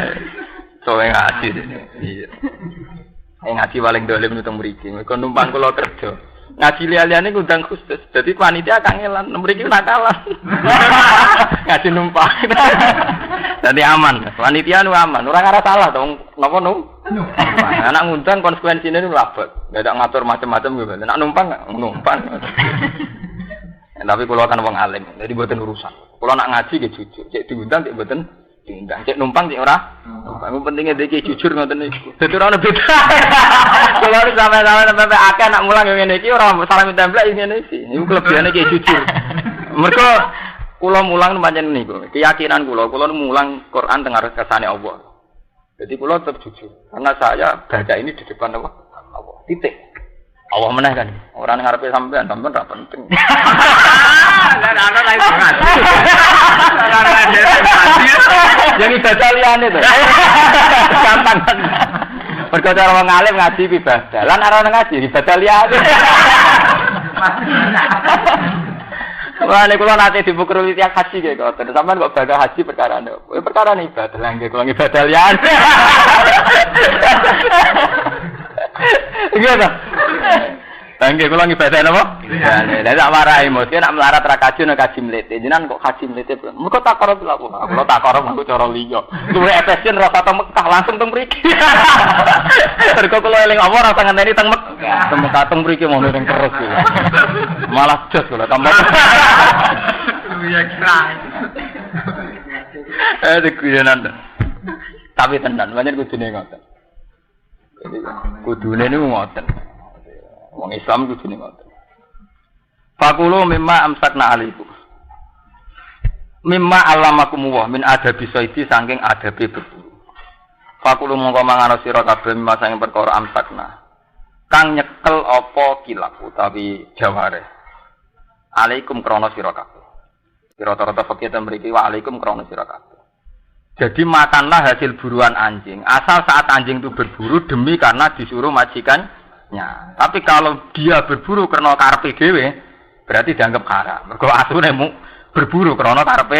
Soale ngaji dene. Iya. Ngaji paling dolim nutang mriki. Mergo numpang kula kerja. Ngaji liya-liyane ngundang khusus. Jadi panitia kangelan, mriki nakalan. Ngaji numpang. Jadi aman. Panitia nu aman. Ora ngara salah to. Napa anak ngundang konsekuensine nu labet. Enggak ada ngatur macam-macam gitu. Nek numpang. Tapi kula kan wong alim. Jadi mboten urusan. Kula nak ngaji nggih jujur. Cek diundang cek mboten diundang. Cek numpang cek ora. Numpang pentingnya iki jujur ngoten niku. Dadi ora ono beda. Kula wis sampe akeh nak mulang ngene iki ora salah template ngene iki. Niku kelebihane iki jujur. Mergo kula mulang pancen niku. Keyakinan kula mulang Quran teng arep kersane Allah. Jadi kula tetap jujur. Karena saya baca ini di depan Allah. Titik. Allah meneh kan. Ora ning ngarepe sampean ora penting. Lah ana lain banget. Yang ibadah liyane to. Gampang kan. Mergo cara wong alim ngaji ibadah. Lan ora ngaji ibadah liyane. Wah, nek kula nate dipukruli tiang haji nggih kok. Sampeyan kok bakal haji perkara napa? Perkara ibadah lah nggih kula ibadah liyane. Iya ta? Tangge kula ibadah napa? Lah tak marahi mesti nek melarat ra kaji nek kaji mlete. Jenengan kok kaji mlete? Muga takara lho aku. Kula takara aku cara liya. Luwe efisien rasa teng Mekah langsung teng mriki. Mergo kula eling apa rasa ngenteni teng Mekah. Teng Mekah teng mriki mau ning terus. Malah jos kula tambah. Iya kira. Dikuyenan. Tapi tenan, pancen kudune ngoten. Kudune niku ngoten. Wong Islam kudune ngoten. Fakulu mimma amsakna alaikum. Mimma alamakum wa min adabi saidi saking adabe berburu. Fakulu mongko mangan sira kabeh mimma saking perkara amsakna. Kang nyekel apa kilap utawi jaware. Alaikum krana sira kabeh. Rata-rata fakih ten mriki wa alaikum krana sira kabeh. Jadi makanlah hasil buruan anjing. Asal saat anjing itu berburu demi karena disuruh majikannya. Tapi kalau dia berburu karena karepe dhewe, berarti dianggap haram. Mergo asune berburu karena karepe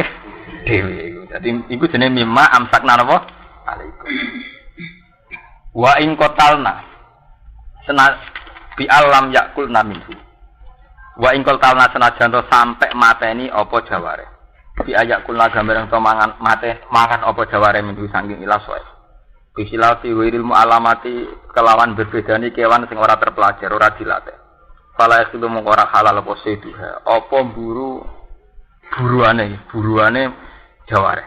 dhewe. Jadi iku jenenge mimma amsakna napa? Alaikum. Wa in qatalna senat bi alam yakulna minhu. Wa in qatalna senajan to sampai mateni apa jaware. Bi ayak kula gambar to mangan apa jaware minggu saking ilas wae. Bisilati wiril alamati kelawan berbedani kewan sing ora terpelajar, ora dilatih. Fala itu mung ora halal apa seduha. Apa buruane jaware.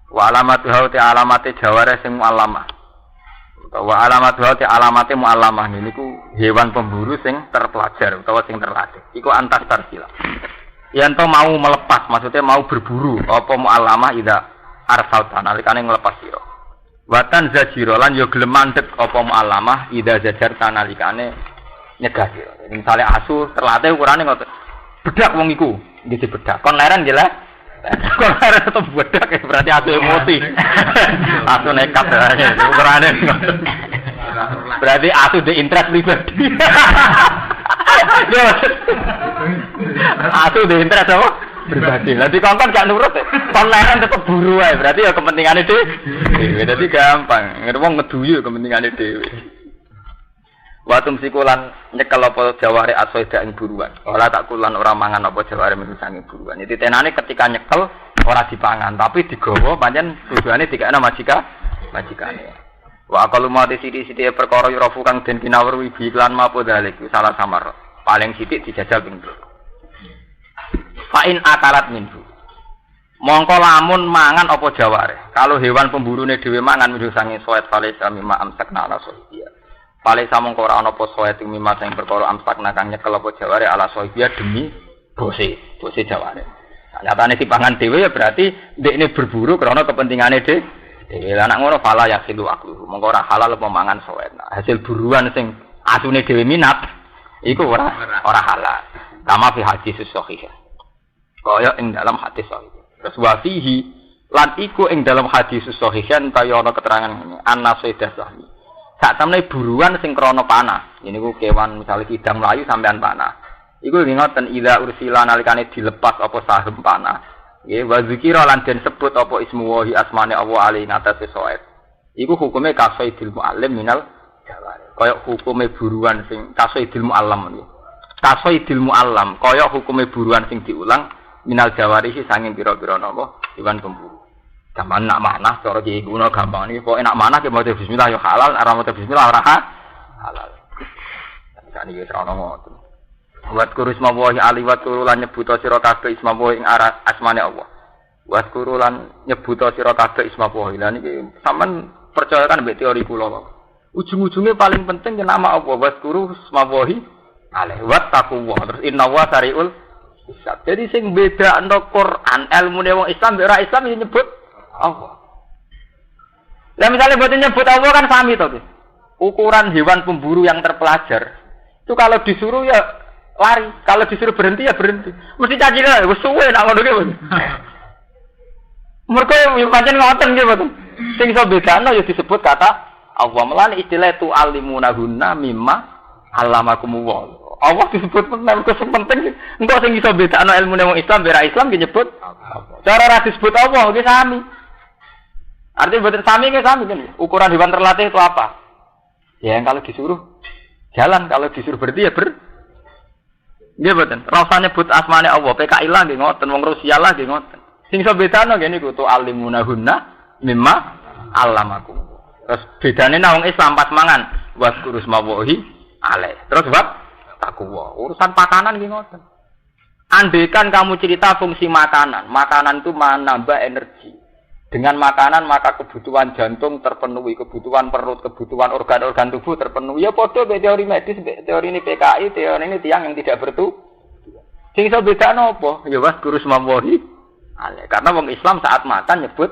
Wa alamatu hauti alamate jaware sing muallamah. Utawa alamatu hauti alamate muallamah niku hewan pemburu sing terpelajar utawa sing terlatih. Iku antas tarsila. Yanto mau melepas, maksudnya mau berburu. Apa mu'allamah ida arsal nalikane ngelepas sira. Watan zajira lan yo gelem mandeg apa mu'allamah ida zajar nalikane nyegah sira. Misale asu terlatih ukurane ngoten. Bedak wong iku, nggih bedak. Kon leren nggih lah. Kon leren tetep bedak berarti asu emosi. Asu nekat ukurane ngoten. Berarti asu di interest pribadi. Asu di interest apa? Pribadi. Lah dikongkon gak nurut. Konleran tetep buru ae. Berarti ya kepentingane dhewe. Dadi gampang. Wong ngeduyu kepentingane dhewe. Watum sikulan nyekel apa jaware asoida ing buruan. Ora tak kulan ora mangan apa jaware misange buruan. Jadi tenane ketika nyekel ora dipangan, tapi digawa pancen tujuane dikene majikane. Wa kalau mate sithik-sithik perkara yurafu kang den kinawruhi bi lan mapo dalik salah samar. Paling sithik dijajal ping 2. Fa in akalat minhu. Mongko lamun mangan apa jaware. Kalau hewan pemburune dhewe mangan midho sange soet fale sami ma amsakna ala sohibia. Fale samongko ora ana apa soet ing mimma sing perkara amsakna kang nyekel apa jaware ala sohibia demi bose jaware. Nyatane dipangan dhewe ya berarti ndekne berburu karena kepentingane dhewe. Lah nek ngono fala yasilu aklu. Mongko ora halal apa mangan soet. Hasil buruan sing asune dhewe minat iku ora halal. Kama fi hadis sahih. Kaya ing dalam hadis sahih. Terus wa fihi lan iku ing dalam hadis sahih kaya ana keterangan ngene. An-nasaidah sahih. Sak temene buruan sing krana panah. Ini ku kewan misalnya kidang mlayu sampean panah. Iku ngoten ila ursila nalikane dilepas apa sahem panah. Nggih wa zikira lan den sebut apa ismu wahi asmane Allah ali ngatasi soet. Iku hukume kasaidil muallim minal jawari. Kaya hukume buruan sing kasaidil muallam niku. Kasaidil muallam kaya hukume buruan sing diulang minal jawari sing sanging pira-pira napa hewan pemburu. Gampang nak manah cara iki guna gampang niki pokoke nak manah ki maca bismillah ya halal, ora maca bismillah ora halal. Sakniki wis ana ngoten. Wat kuru isma wahi ali wat kuru lan nyebuta sira kabeh isma wahi ing asmane Allah. Wat kuru lan nyebuta sira kabeh isma wahi. Lah niki sampean percaya kan mbek teori kula. Ujung-ujungnya paling penting ke nama Allah. Wat kuru isma wahi alaihi wat taqwa. Terus inna wa sariul hisab. Jadi sing bedakno Quran ilmune wong Islam mbek ora Islam ya nyebut Allah. Lah misalnya buat nyebut Allah kan sami to. Ukuran hewan pemburu yang terpelajar itu kalau disuruh ya lari, kalau disuruh berhenti ya berhenti. Mesti caci lah, wis suwe nak ngono ki. Mergo pancen ngoten nggih mboten. Sing iso bedakno ya disebut kata Allah. Melane istilah tu alimunahunna mimma allamakumullah. Allah disebut mergo sing penting engko sing iso bedakno ilmune wong Islam bera Islam ki nyebut Allah. Cara ra disebut Allah ki sami. Artinya mboten sami ki sami kan. Ukuran hewan terlatih itu apa? Ya yang kalau disuruh jalan, kalau disuruh berhenti ya nggih mboten. Rasane nyebut asmane Allah, PKI lah nggih ngoten, wong Rusia lah nggih ngoten. Sing iso bedano ngene iku tu alimunahunna mimma allamakum. Terus bedane nang wong Islam pas mangan waskurus mawahi alai. Terus bab takwa. Urusan pakanan nggih ngoten. Andaikan kamu cerita fungsi makanan, makanan itu menambah energi. Dengan makanan maka kebutuhan jantung terpenuhi, kebutuhan perut, kebutuhan organ-organ tubuh terpenuhi. Ya padha be teori medis, teori ini PKI, teori ini tiang yang tidak bertu. Sing iso bedakno apa? Ya was guru semawahi. Karena wong Islam saat makan nyebut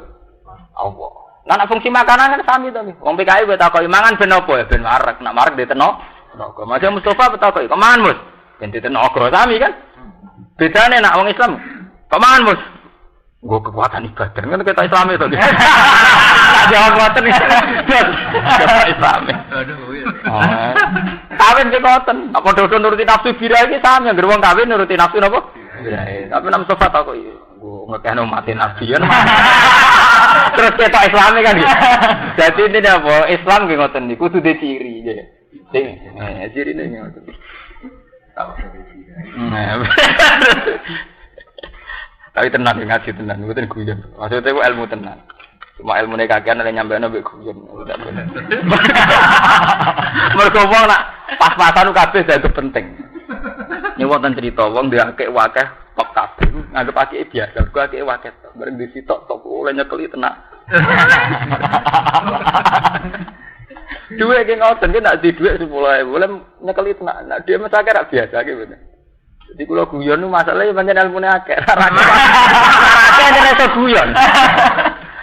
Allah. Nah, fungsi makanan kan sami to. Wong PKI wis takoki mangan ben apa ya ben wareg. Nak wareg diteno. Tenaga. Macam Mustafa betakoki, "Kok mangan, Mus?" Ben diteno sami kan. Bedane nak wong Islam, "Kok mangan, Mus?" Gue kekuatan ibadah kan kita Islam itu. Jawab kekuatan Islam. Kawin kekuatan. Apa dodo nuruti nafsu bira ini sama. Gerbang kawin nuruti nafsu apa? Tapi nama sofa tau kok. Gue ngekehno mati nafsu. Terus kita Islami kan. Jadi ini apa? Islam gue ngoten nih. Kudu de ciri. Ciri ini ngoten. Tapi tenang ngaji tenang, mboten guyon. Maksudnya ku ilmu tenang. Cuma ilmune kakean nek nyampeano mbek guyon. Mergo wong nak pas-pasan kabeh dadi penting. Ini wonten cerita wong diakeh wakeh tok kabeh nganggep akeh biasa. Mergo akeh wakeh tok. Bareng disitok tok oleh nyekeli tenan. Duwe ki ngoten ki nak di dhuwit 10.000 oleh nyekeli tenan. Nak dia mesake ra biasa ki bener. Jadi kalau guyon itu masalahnya banyak ilmu akeh. Akeh ora iso guyon.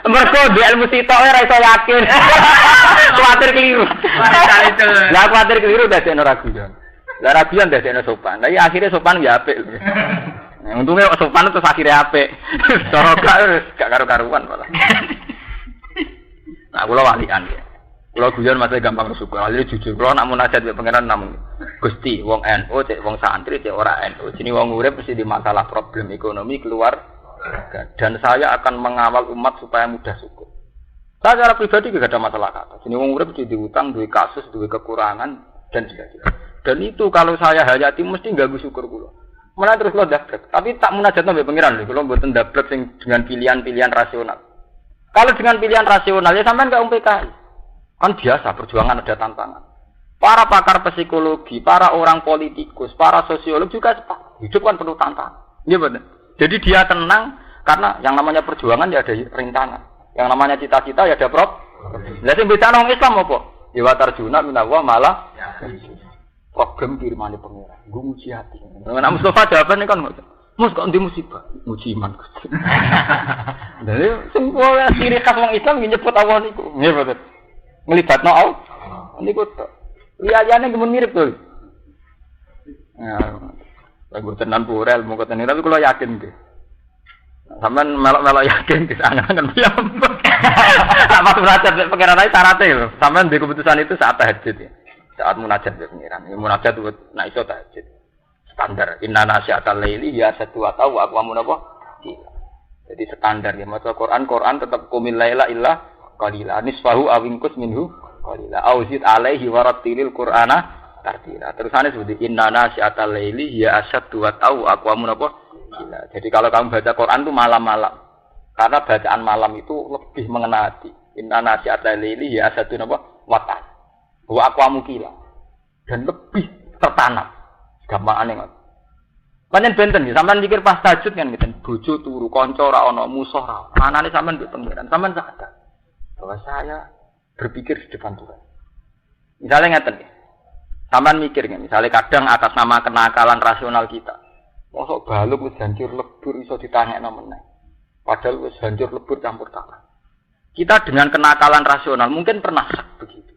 Mergo di ilmu sitok ora iso yakin. Kuwatir keliru. Lah kuwatir keliru dadi ora guyon. Lah ra guyon dadi sopan. Lah akhirnya sopan ya apik. Untungnya sopan terus akhirnya apik. Cara gak karo-karuan malah. Nah kula walian ya. Kalau guyon masih gampang syukur. Lalu jujur, kalau nak munajat be pangeran namun Gusti, wong NU, cek wong santri, cek ora NU. Sini wong urip mesti di masalah problem ekonomi keluar. Dan saya akan mengawal umat supaya mudah syukur. Saya secara pribadi tidak ada masalah kata. Sini wong urip mesti diutang, duwe kasus, duwe kekurangan dan sebagainya. Dan itu kalau saya hayati mesti ganggu syukur kula. Malah terus lo dablek. Tapi tak munajat be pangeran lho, kula mboten dablek sing dengan pilihan-pilihan rasional. Kalau dengan pilihan rasional ya sampean gak PKI. Kan biasa perjuangan ada tantangan. Para pakar psikologi, para orang politikus, para sosiolog juga sepakat. Hidup kan penuh tantangan. Iya benar. Jadi dia tenang karena yang namanya perjuangan ya ada rintangan. Yang namanya cita-cita ya ada Lah sing beda nang Islam apa? Ya wa tarjuna minallah malah problem kirimane pengira. Nggo muji hati. Nek Mustafa jawabane kan ngono. Mus kok ndi musibah? Muji iman Gusti. Dadi semua ciri khas wong Islam nyebut Allah niku. Nggih betul. Ngelibatno Allah. Niku tok. Liyane gemun mirip to. Ya, lagu tenan purel mung ketene tapi kula yakin nggih. Sampeyan melok-melok yakin di sana kan piyambak. Tak pas munajat pengiran ae syaratnya lho. Sampeyan di keputusan itu saat tahajud ya. Saat munajat be pengiran. Ya munajat nek iso tahajud. Standar inna nasyatal laili ya satu atau aqwamun apa? Jadi standar ya maca Quran tetap qumil laila illa qalila nisfahu awingkus minhu qalila auzid alaihi warattilil qur'ana tartila. Terusane seperti inna nasyatal laili ya asyaddu wa tau aqwamun apa? Gila. Jadi kalau kamu baca Quran itu malam-malam. Karena bacaan malam itu lebih mengena hati. Inna nasyatal laili ya asyaddu apa? Watan. Wa aqwamu qila. Dan lebih tertanam. Gampangane ngono. Pancen benten nggih, sampean mikir pas tahajud kan ngeten, bojo turu, kanca ora ana, musuh ora. Manane sampean mbek pengiran, sampean sadar bahwa saya berpikir di depan Tuhan. Misalnya ngeten nggih. Sampean mikir nggih, misalnya kadang atas nama kenakalan rasional kita. Mosok baluk wis hancur lebur iso ditangekno meneh. Padahal wis hancur lebur campur tangan. Kita dengan kenakalan rasional mungkin pernah begitu.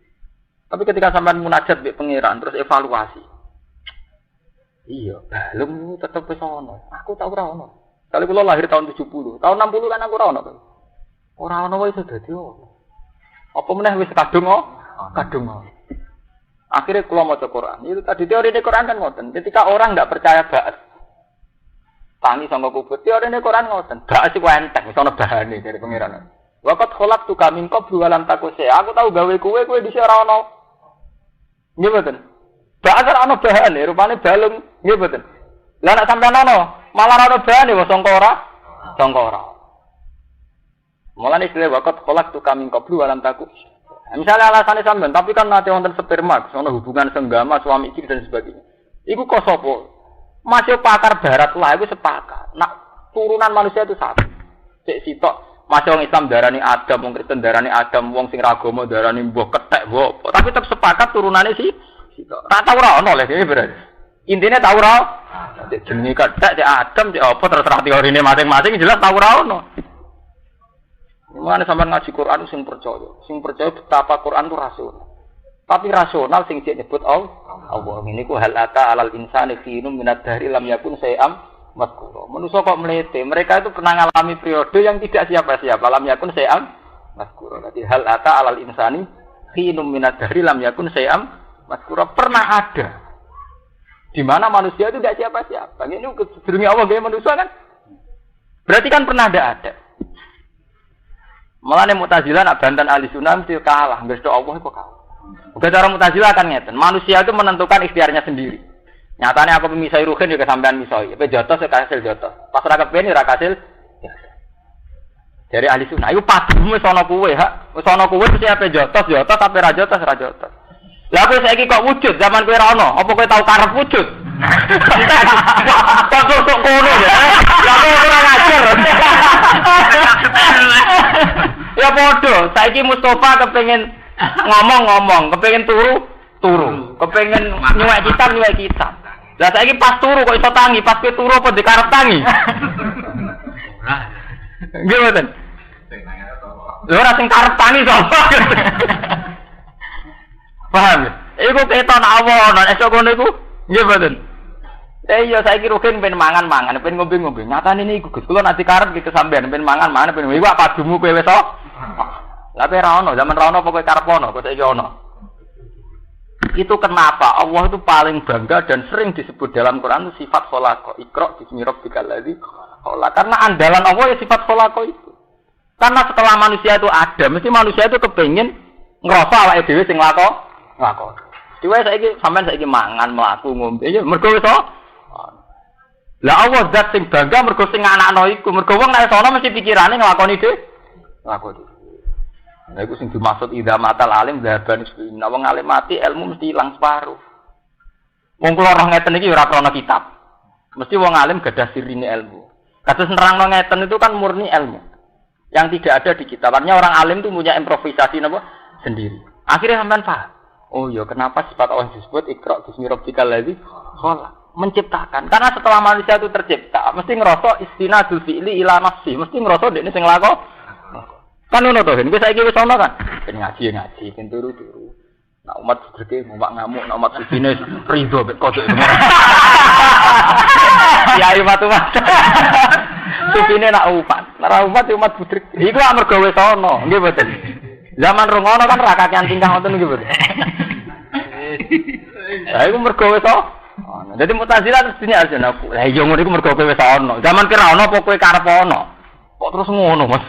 Tapi ketika sampean munajat mbek pengiran terus evaluasi. Iya, balung tetep wis ana. Aku tau ora ana. Kali kula lahir tahun 70, tahun 60 kan aku ora ana. Ora ana wae iso dadi ono. Apa meneh wis kadung kadung. Akhirnya kula maca Quran. Itu tadi teori di Quran kan ngoten. Ketika orang enggak percaya ba'ats. Tangi sama kubur. Teori di Quran ngoten. Ba'ats iku entek, wis ana bahane dari pangeran. Waqat khalaqtuka min qablu wa lam takun syai'a. Aku tau gawe kowe dhisik ora ana. Nggih mboten. Ba'ats ana bahane, rupane balung. Nggih mboten. Lah nek sampean ana, malah ana bahane wong sangka ora. Mulane istilah waqat khalaqtuka min qablu wa lam takun. Misalnya alasannya sampean, tapi kan nanti wonten sperma, ono hubungan senggama suami istri dan sebagainya. Iku kok sapa? Masih pakar barat lah iku sepakat. Nak turunan manusia itu satu. Cek sitok masih wong Islam darani Adam, wong Kristen darani Adam, wong sing ragama darani mbah kethek mbah. Tapi tetep sepakat turunane si sitok. Ra tau ora ono lho iki berarti. Intine tau ora. Cek jenenge kethek, cek Adam, cek apa terserah teorine masing-masing jelas tau ora ono. Mulane sampean ngaji Quran sing percaya betapa Quran itu rasional. Tapi rasional sing nyebut Allah. Niku hal ata alal insani khinum minad dahri lam yakun syai'am madhkura. Manusa kok mlete, mereka itu pernah ngalami periode yang tidak siapa-siapa, lam yakun syai'am madhkura. Jadi hal ata alal insani khinum minad dahri lam yakun syai'am madhkura pernah ada. Di mana manusia itu tidak siapa-siapa. Ini sedurunge Allah gawe manusia kan? Berarti kan pernah ada. Malah Mu'tazilah nak bantan ahli sunnah mesti kalah, nggak ada Allah itu kalah. Udah cara Mu'tazilah kan ngeten, manusia itu menentukan ikhtiarnya sendiri. Nyatanya aku memisai ruhin juga sampean misai, tapi jotos ya kasil jotos. Pas rakyat ini kasil. Dari ahli sunnah, itu padumu sono kuwe hak, sono kuwe itu siapa jotos, tapi rajotos. Lah aku saiki kok wujud zaman kowe ra ono, apa kowe tau karep wujud? Kok kok ngono ya? Ya kok ora ngajar. Ya bodoh, saiki Mustafa kepengin ngomong, kepengin turu, kepengin nyuwek kitab. Lah saiki pas turu kok iso tangi, pas kowe turu apa dikarep tangi? Nggih mboten. Lha ora sing karep tangi sapa? Paham ya? Iku keton awon, nek esuk ngono iku nggih mboten. Iya saiki rugen ben mangan, ben ngombe. Nyatane niku Gus, kula nanti karep iki sampean ben mangan, ben iwak padumu kowe wis Tapi ra ono, zaman ra ono pokoke karep ono, kok saiki ono. Itu kenapa Allah itu paling bangga dan sering disebut dalam Quran itu sifat kholaqah. Iqra bismi rabbikal ladzi khalaq. Karena andalan Allah ya sifat kholaqah itu. Karena setelah manusia itu ada, mesti manusia itu kepengin ngrasa awake dhewe sing nglakon. Dhewe saiki mangan, mlaku, ngombe ya mergo wis lah Allah zat sing bangga mergo sing anakno iku. Mergo wong nek sono mesti pikirane nglakoni dhewe. Nglakoni. Nah, itu sing dimaksud idza matal alim dhaban isbi. Nek wong alim mati ilmu mesti ilang separuh. Wong kula roh ngeten iki ora krana kitab. Mesti wong alim gadah sirine ilmu. Kados nerangno ngeten itu kan murni ilmu. Yang tidak ada di kitab. Artinya orang alim itu punya improvisasi napa sendiri. Akhirnya sampean paham. Oh iya, kenapa sifat Allah disebut Iqra bismi rabbikal ladzi khalaq? Menciptakan. Karena setelah manusia itu tercipta, mesti ngerasa istinadul fi'li ila nafsi. Mesti ngerasa dekne sing nglakoni. Kan ngono to, ben saiki wis ana kan. Ben ngaji, ben turu-turu. Nah umat gede ngomak ngamuk, nah umat sujine rido mek kodok semua. Ya umat. Sujine nak umat budrek. Iku amarga wis ana, nggih mboten. Zaman rong ana kan ra kakean tingkah ngoten nggih mboten. Lah iku mergo wis ana. Dadi Mu'tazilah terus dunia arjana. Lah iya ngono iku mergo kowe wis ana. Zaman kira ana apa kowe karep ana? Kok terus ngono Mas?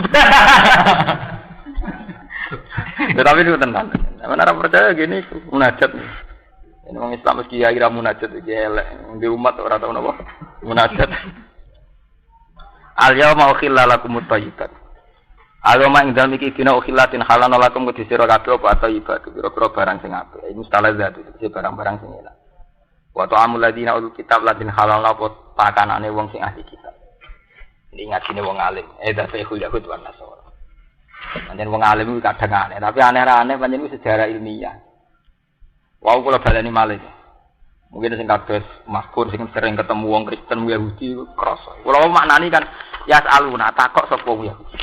Ya tapi itu tenan. Mana orang percaya gini munajat. Ini orang Islam mesti kira munajat iki elek. Di umat ora tau napa munajat. Al-yauma ukhilla lakumut thayyibat. Al-yauma ing dalem iki dina ukhillatin halal lakum kudu sira kabeh apa thayyibat. Kira-kira barang sing apik. Iki mustalazat iki barang-barang sing enak. Wa ta'amul ladina utul kitab ladin halal apa pakanane wong sing ahli kitab. Ini ngatine wong alim. Dafa'ul yahud wan nasara. Pancen wong alim iku kadang aneh, tapi aneh-aneh pancen iku sejarah ilmiah. Wau kula baleni malih. Mungkin sing kados masyhur sing sering ketemu wong Kristen Yahudi iku krasa. Kula maknani kan yasaluna takok sapa wong Yahudi.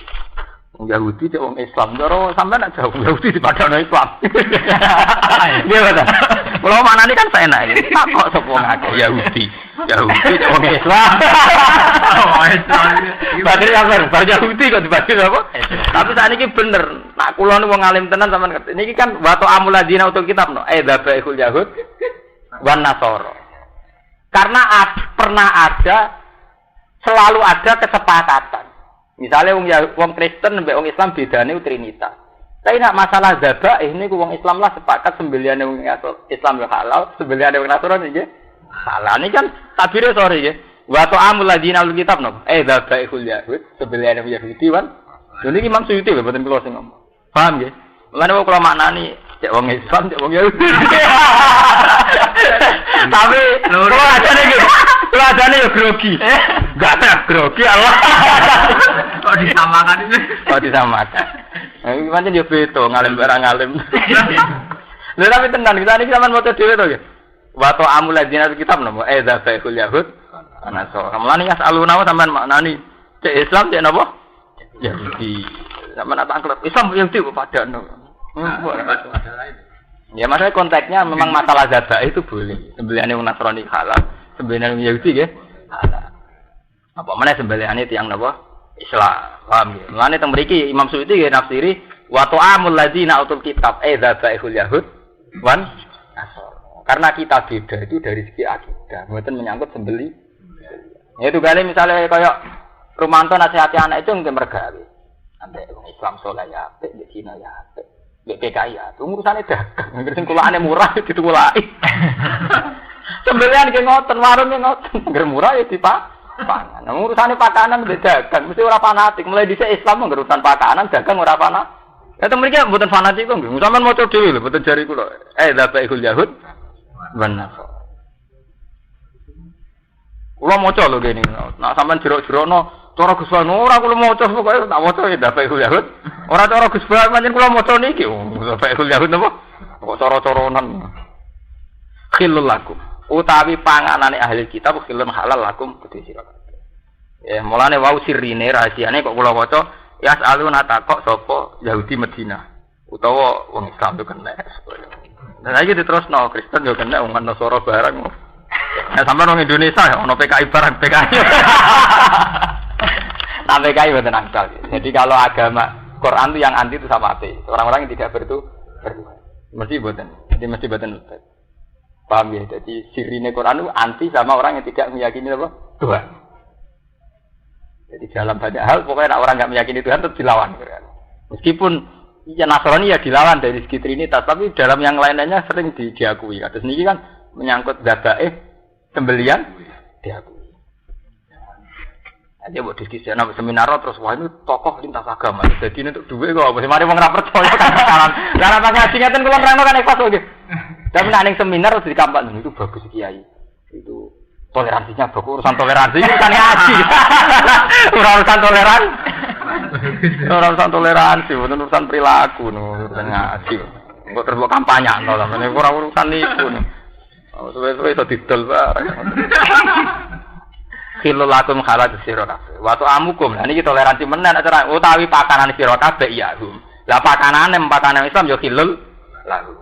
Wong Yahudi cek wong Islam, cara sampean nek jauh Yahudi dipadano Islam. Nggih betul. Kula maknani kan penak iki. Takok sapa wong akeh Yahudi. Yahudi cek wong Islam. Oh Islam. Badhe apa? Yahudi kok dibagi apa? Tapi sakniki bener. Nak kula niku wong alim tenan sampean ngerti. Niki kan wa ta'amul ladina utul kitab no. Dzabaihul yahud wan nasara. Karena pernah ada selalu ada kesepakatan. Misalnya wong Kristen mbek wong Islam bedane trinitas. Tapi nak masalah zabah ini wong Islam lah sepakat sembelihane wong Islam yo halal, sembelihane wong Nasrani nggih. Halal ini kan tabire sore nggih. Wa ta'amul ladina ul kitab no. Dzabaihul yahud, sembelihane wong Yahudi wan. Lha niki Imam Suyuti lho mboten kula sing ngomong. Paham nggih? Mulane kula maknani cek wong Islam, cek wong Yahudi. Tapi kula ajane nggih. Kula ajane yo grogi. Enggak ada grogi Allah. Kok disamakan itu? Kok disamakan. Iki pancen yo beda ngalim barang ngalim. Lha tapi tenan kita niki sampean maca dhewe to nggih. Wa ta'amul ladina kitab napa? Dzabaihul yahud ana so. Mulane yasaluna sampean maknani cek Islam cek napa? Yahudi. Sampean tak anggap Islam Yahudi kok padano. Ya masalah konteksnya memang masalah zabah itu boleh. Sembelihane wong Nasrani halal, sembelihane wong Yahudi nggih halal. Apa meneh sembelihane tiyang napa? Islam. Paham nggih. Mulane teng mriki Imam Suyuti nggih nafsiri wa ta'amul ladzina utul kitab dzabaihul yahud wan nasara. Karena kita beda itu dari segi akidah, mboten menyangkut sembelih. Ya itu kali misalnya kayak Rumanto nasihati anak itu nggih mergawe. Ambek wong Islam saleh ya apik, mbek Cina ya apik. Mbek PKI ya, urusane dagang. Ngerti kulane murah ditulaki. Sembelihan nggih ngoten, warung nggih ngoten. Nggih murah ya dipangan. Urusane pakanan mbek dagang mesti ora fanatik. Mulai dhisik Islam ngurusan pakanan, dagang ora fanatik. Ya temen iki mboten fanatik kok nggih. Sampeyan maca dhewe lho, mboten jari kula. Dzabaihul yahud wan nasara. Kula maca lho kene. Nek sampean jerok-jerokno cara Gus Bahan ora kula maca pokoke tak maca ya Dzabaihul yahud. Ora cara Gus Bahan pancen kula maca niki. Dzabaihul yahud napa? Kok cara-caranan. Khilul lakum. Utawi panganane ahli kitab khilun halal lakum kudu sira kabeh. Ya mulane wau sirine rahasiane kok kula maca yasaluna takok sapa Yahudi Madinah utawa wong Islam itu kena. Nah iki diterusno Kristen yo kena wong Nasara barang. Nah sampeyan wong Indonesia ya ono PKI PKI. Nah PKI mboten angsal. Jadi kalau agama Quran itu yang anti itu sama ateis. Orang-orang yang tidak bertuhan. Mesti boten. Jadi mesti boten. Paham ya? Jadi sirine Quran itu anti sama orang yang tidak meyakini apa? Tuhan. Jadi dalam banyak hal pokoknya orang nggak meyakini Tuhan tetap dilawan. Meskipun ya Nasrani ya dilawan dari segi Trinitas, tapi dalam yang lain-lainnya sering diakui. Terus ini kan menyangkut dzabaih sembelian diakui. Nanti buat diskusi anak seminar terus wah ini tokoh lintas agama. Jadi ini untuk duit kok. Mesti mari wong ra percaya kan saran. Lah pas ngaji ngaten kula nerangno kan ikhlas nggih. Tapi nek ning seminar terus dikampak itu bagus kiai. Itu toleransinya bagus, urusan toleransi itu kan ngaji. Urusan toleransi. Urusan toleransi, urusan perilaku urusan ngaji. Engko terus mbok kampanye to sampeyan ora urusan niku. Oh, suwe-suwe iso didol bareng. Khilul lakum khalat sira kabeh. Wa amukum. Lah niki toleransi menen acara utawi pakanan sira kabeh ya hum. Lah pakanane Islam ya khilul lalu.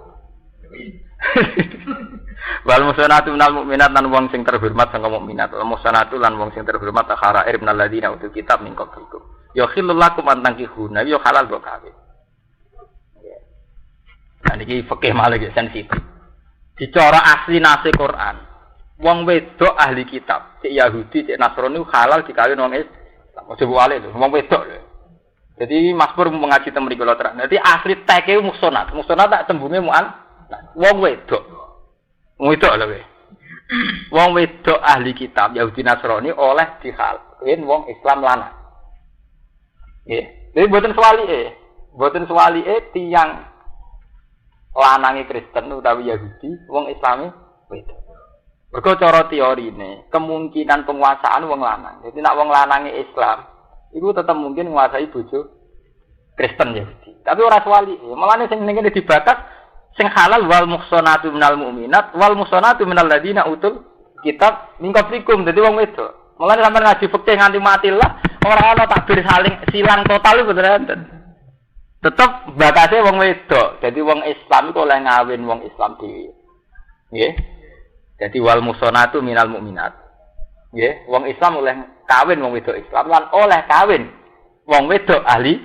Wal musanatu minal mukminat lan wong sing terhormat sangka mukminat. Wal musanatu lan wong sing terhormat kharair minal ladina utul kitab min qablikum. Ya khilul lakum antangkihuna ya halal kok kabeh. Nah niki fikih malah sensitif. Dicara asli nase Quran. Wong wedok ahli kitab, cek Yahudi, cek Nasrani halal dikawin wong Islam. Ojo wale lho, wong wedok lho. Jadi Mas Pur mengaji teng mriki lho terang. Dadi asli teke musonat. Musonat tak tembunge mu'an. Wong wedok. Wong wedok lho kowe. Wong wedok ahli kitab Yahudi Nasrani oleh dikawin wong Islam lanang. Nggih. Jadi mboten swalike tiyang lanange Kristen utawi Yahudi, wong Islami wedok. Mergo cara teorine, kemungkinan penguasaan wong lanang. Jadi nak wong lanange Islam, iku tetep mungkin nguasai bojo Kristen Yahudi. Tapi ora swali. Mulane sing ngene dibatas sing halal wal muhsanatu minal mu'minat wal muhsanatu minal ladina utul kitab min qablikum. Dadi wong wedok. Mulane sampeyan ngaji fikih nganti mati lah, ora ana takbir saling silang total iku beneran. Tetep batase wong wedok. Dadi wong Islam iku oleh ngawin wong Islam dhewe. Nggih. Jadi wal musonatu minal mukminat. Nggih, wong Islam oleh kawin wong wedok Islam lan oleh kawin wong wedok ahli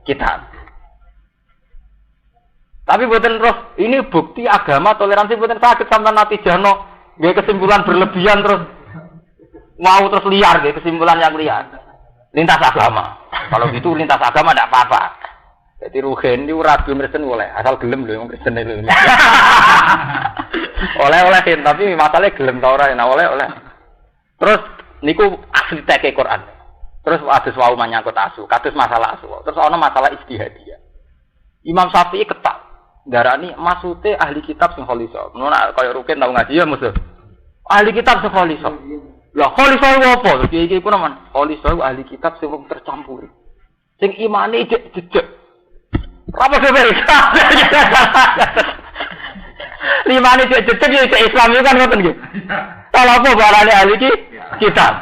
kitab. Tapi boten terus ini bukti agama toleransi boten saged sampeyan natijahno nggih kesimpulan berlebihan terus mau terus liar nggih kesimpulan yang liar. Lintas agama. Kalau gitu lintas agama ndak apa-apa. Jadi rugen itu rabi Kristen oleh asal gelem lho wong Kristen itu. Oleh tapi masalahnya gelem ta ora nah oleh. Terus niku asli teke Quran. Terus adus wau menyangkut asu, kados masalah asu. Terus ana masalah ijtihadiyah. Imam Syafi'i ketak darani maksude ahli kitab sing khalisa. Ngono kaya rugen tau ngaji ya musuh. Ahli kitab sing khalisa. Lah khalisa apa? Iki ku naman. Khalisa ahli kitab sing tercampur. Sing imane jejeg. Apa sebel? Limane cek ya Islam itu kan ngoten nggih. Kalau apa barane ahli kitab.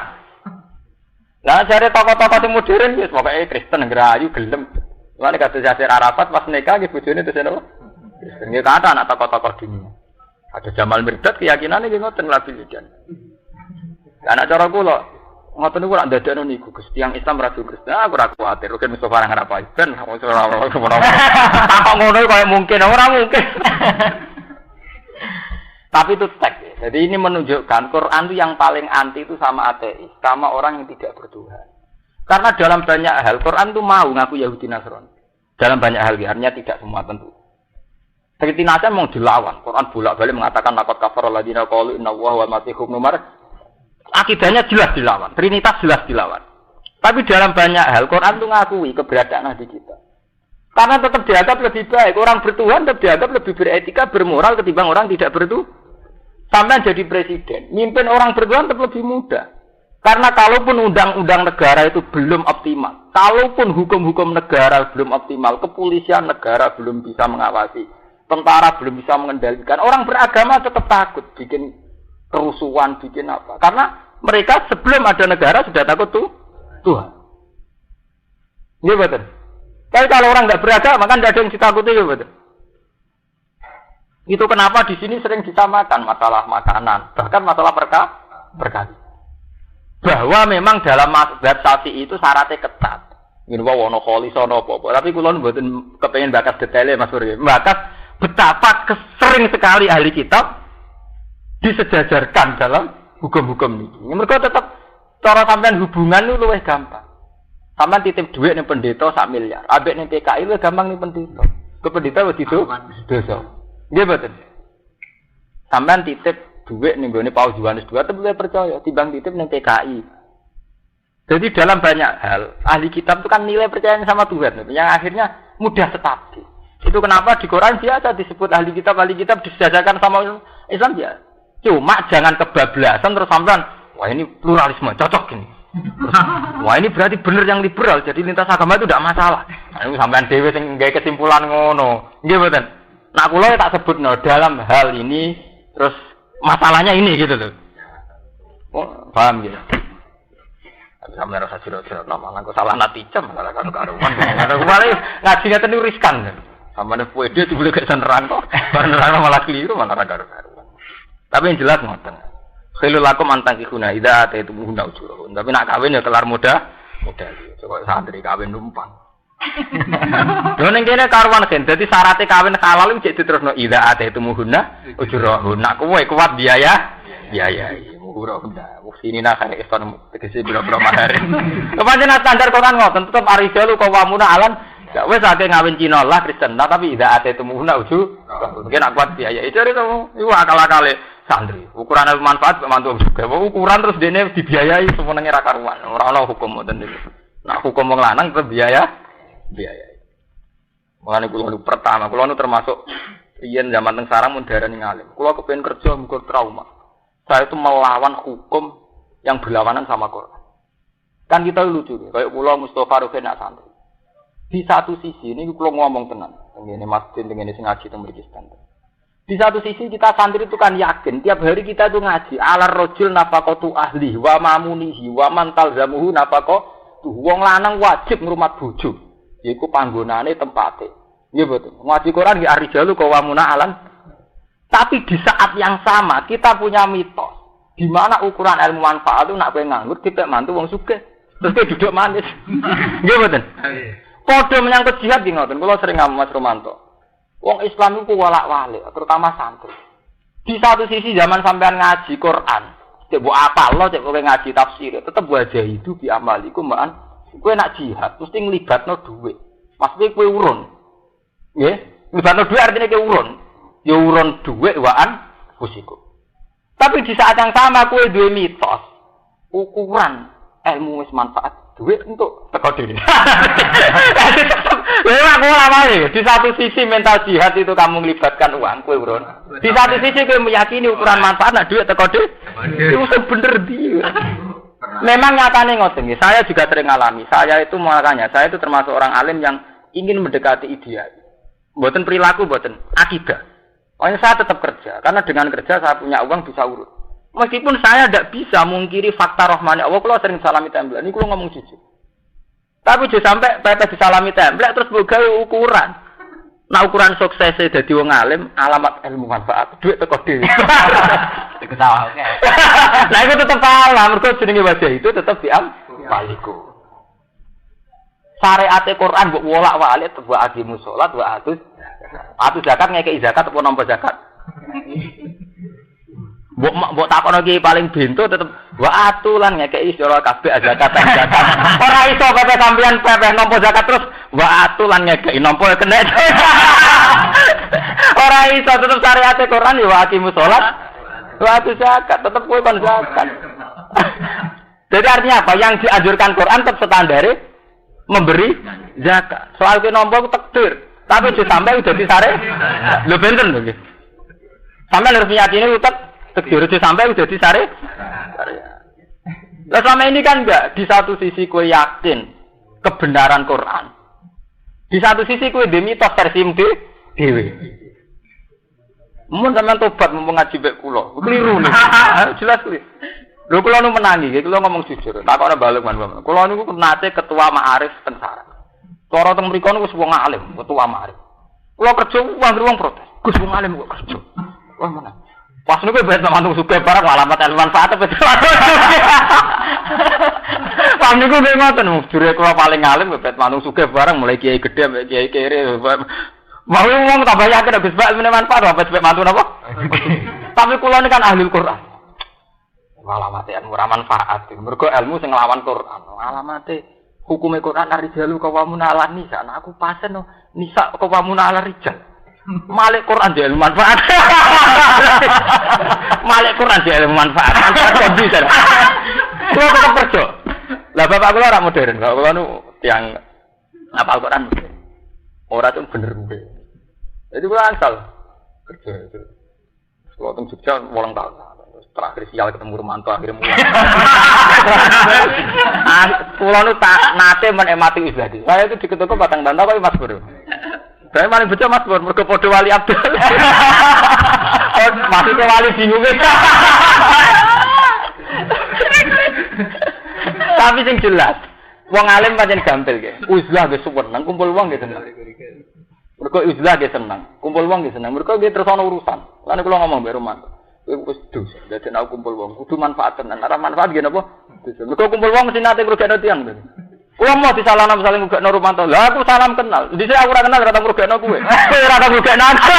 Lah jare tokoh-tokoh sing modern wis pokoke Kristen ngrayu gelem. Lan kados Yasir Arafat pas nikah nggih bojone terus napa? Kristen nggih kata anak tokoh-tokoh dunia. Ada Jamal Mirdad keyakinane nggih ngoten labil dan. Lah anak cara kula ngoten niku rak ndadekno niku Gusti yang Islam ra Kristen. Aku ora kuwatir, rugen Mustofa nang apa ben ora tak ngono kaya mungkin ora mungkin. Tapi itu teks. Jadi ini menunjukkan Quran itu yang paling anti itu sama ateis, sama orang yang tidak bertuhan. Karena dalam banyak hal Quran itu mau ngaku Yahudi Nasrani. Dalam banyak hal artinya tidak semua tentu. Seperti Nasrani mau dilawan. Quran bolak-balik mengatakan laqad kafara alladziina qalu innallaha wal masiih ibnu Maryam. Akidahnya jelas dilawan, Trinitas jelas dilawan. Tapi dalam banyak hal Quran itu ngakui keberadaan Nabi kita. Karena tetap dianggap lebih baik. Orang bertuhan tetap dianggap lebih beretika, bermoral ketimbang orang tidak bertuhan. Sampai jadi presiden, mimpin orang bertuhan tetap lebih mudah. Karena kalaupun undang-undang negara itu belum optimal, kalaupun hukum-hukum negara belum optimal, kepolisian negara belum bisa mengawasi, tentara belum bisa mengendalikan, orang beragama tetap takut bikin kerusuhan, bikin apa. Karena mereka sebelum ada negara sudah takut Tuhan. Iya betul. Tapi kalau orang nggak beragama kan tidak ada yang ditakuti, ya betul. Itu kenapa di sini sering disamakan masalah makanan, bahkan masalah berkali. Bahwa memang dalam mazhab Syafi'i itu syaratnya ketat. Ngene wae ana kholisa ana apa-apa. Tapi kula mboten kepengin bakas detaile Mas Pur. Bakas betapa sering sekali ahli kitab disejajarkan dalam hukum-hukum niki. Mergo tetep cara sampean hubungan lu luwih gampang. Sampean titip dhuwit ning pendeta 1 miliar. Ambek ning PKI luwih gampang ning pendeta. Ke pendeta wis dosa. Nggih mboten. Sampean titip dhuwit ning gone Paus Yohanes II tetep luwih percaya timbang titip ning PKI. Jadi dalam banyak hal, ahli kitab itu kan nilai percayaan sama Tuhan, yang akhirnya mudah stabil. Itu kenapa di Quran biasa disebut ahli kitab disejajarkan sama Islam ya. Cuma jangan kebablasan terus sampean, wah ini pluralisme, cocok ini. Terus, wah ini berarti benar yang liberal, jadi lintas agama itu tidak masalah. Nah, ini sampean dhewe sing gawe kesimpulan ngono. Nggih mboten. Nah kula tak sebutno dalam hal ini terus masalahnya ini gitu loh. Oh, paham gitu. Sampai rasa siro-siro malah kok salah natijam malah karo-karuan. Kemarin ngaji ngaten riskan. Sampeyan puede dibule gak senerang kok. Bar nerang malah keliru malah karo-karuan. Tapi yang jelas ngoten. Khilul lakum antang ikuna ida itu muhuna ujur. Tapi nak kawin ya kelar muda. Kok santri kawin numpang. Lho ning kene karuan gen. Dadi syaratnya kawin halal iki diterusno ida itu muhuna ujur. Nak kowe kuat biaya. Ora benda. Sini nak kene iston tegese biro-biro mahar. Kepancen standar Quran ngoten tetep arijalu qawamuna alan. Ya wis akeh ngawin Cina lah Kristen, tapi ida ate temuna uju. Mungkin nak kuat biaya. Itu iku akal-akale santri. Ukuran manfaat mantu juga. Ukuran terus dene dibiayai semenenge ra karuan. Ora ana hukum ngoten niku. Nak hukum wong lanang tetep biaya. Mulane kula pertama, kula termasuk riyen zaman teng sarang mun darani ngalim. Kula kepengin kerja muga trauma. Saya itu melawan hukum yang berlawanan sama Quran. Kan kita lucu, kayak pulau Mustafa Rukin nak santri. Di satu sisi ini pulau ngomong tenan, ini masjid dengan ini ngaji itu mriki standar. Di satu sisi kita santri itu kan yakin tiap hari kita itu ngaji alar rojul nafaqatu ahli wa mamunihi wa mantal zamuhu nafaqatu. Wong lanang wajib ngrumat bojo. Yaiku panggonane tempate. Nggih betul. Ngaji Quran ki arijalu qawamuna alan. Tapi di saat yang sama kita punya mitos di mana ukuran ilmu manfaat itu nak kowe nganggur dipek mantu wong sugih. Terus kowe duduk manis. Nggih mboten? Padha menyangkut jihad nggih ngoten. Kula sering ngomong Mas Romanto. Wong Islam iku walak-walik, terutama santri. Di satu sisi zaman sampean ngaji Quran, cek mbok apalno cek kowe ngaji tafsir, tetep wajah itu bi amaliku ma'an. Kowe nak jihad mesti nglibatno dhuwit. Maksudnya kowe urun. Nggih? Nglibatno dhuwit artinya kowe urun. Ya urun dhuwit waan fusiku. Tapi di saat yang sama kowe duwe mitos ukuran ilmu wis manfaat dhuwit untuk teko dhewe. Lha aku ora di satu sisi mental jihad itu kamu melibatkan uang kowe urun. Di satu sisi kowe meyakini ukuran manfaat nak dhuwit teko dhewe. Itu bener dia. Memang nyatane ngoten nggih. Saya juga sering alami. Saya itu makanya saya itu termasuk orang alim yang ingin mendekati ideal. Mboten perilaku, mboten akidah. Pokoknya saya tetap kerja, karena dengan kerja saya punya uang bisa urut. Meskipun saya tidak bisa mungkiri fakta rahmani Allah, kalau sering salami template, ini kalau ngomong jujur. Tapi juga sampai pepes disalami template, terus begawe ukuran. Nah ukuran suksesnya jadi wong alim, alamat ilmu manfaat, duit teko dhewe. Ketawa, oke. Nah itu tetap salah, mergo jenenge wajah itu tetap diambaliku. Syariat Quran mbok wolak-walik buat agimu salat, buat atu zakat ngekeki zakat apa nampa zakat. Mbok takono ki paling bento tetep wa atulan ngekeki sira kabeh zakat. Ora iso pepe sampean pepe nampa zakat terus wa atulan ngekeki nampa kena. Ora iso tetep syariat Quran ya wa agimu salat, wa atu zakat tetep kowe kon zakat. Jadi artinya apa? Yang dianjurkan Quran tetap standare memberi zakat. Soal ke nombor takdir, tapi sudah sampai udah disare, lo benten lagi. Sampai harus meyakini utak takdir sudah sampai udah disare. Lah selama ini kan enggak. Di satu sisi kue yakin kebenaran Quran, di satu sisi kue demitos versi dewi. Mun sampean tobat mengaji bek kula, keliru nih. Jelas keliru. Lho kula nu menangi, kula ngomong jujur. Tak ana balik man. Kula niku nate ketua Ma'arif Tensara. Cara teng mriku niku wis wong alim, ketua Ma'arif. Kula kerja wong protes. Gus wong alim kok kerja. Wah mana? Pas niku bet mantung sugih barang alamat ilmu manfaat bet. Pas niku nggih ngoten jure kula paling alim bet mantung sugih barang mulai kiai gedhe mek kiai kere. Mau ngomong tambah yakin Gus Bak ilmu manfaat apa sebab mantu napa? Tapi kula ini kan ahli Quran. Alamat ilmu ra manfaat. Mergo ilmu sing nglawan Quran. Alamate hukume Quran ar-rijalu qawwamuna 'alan nisa. Nah aku pasen nisa qawwamuna 'ala rijal. Malik Quran dia ilmu manfaat. Malik Quran dia ilmu manfaat. Manfaat bisa. Kulo tetep kerja. Lah bapak kula ora modern. Kalau kula nu yang hafal Quran. Ora tuh bener kuwi. Jadi kula asal kerja itu. Kulo teng Jogja 8 tahun. Terakhir sial ketemu Romanto akhirnya mulai. Kulo nu tak nate menikmati Uzadi. Saya itu diketuk batang bantah kok Mas Bro. Saya paling betul Mas Bro, mergo padha wali Abdul. Maksudnya wali bingung. Tapi sing jelas, wong alim pancen gampil ge. Uzlah ge seneng, kumpul wong ge seneng. Mergo uzlah ge seneng, kumpul wong ge seneng. Mergo ge terus ana urusan. Lan kula ngomong mbek Romanto. Kowe wis dosa, dadi nek kumpul wong kudu manfaat tenan. Ora manfaat ge napa? Mergo kumpul wong mesti nate ngrugekno tiyang. Kulo mau disalahno saling ngugekno Romanto. Lah aku salam kenal. Dhisik aku ora kenal ora tau ngrugekno kowe. Kowe ora tau ngrugekno aku.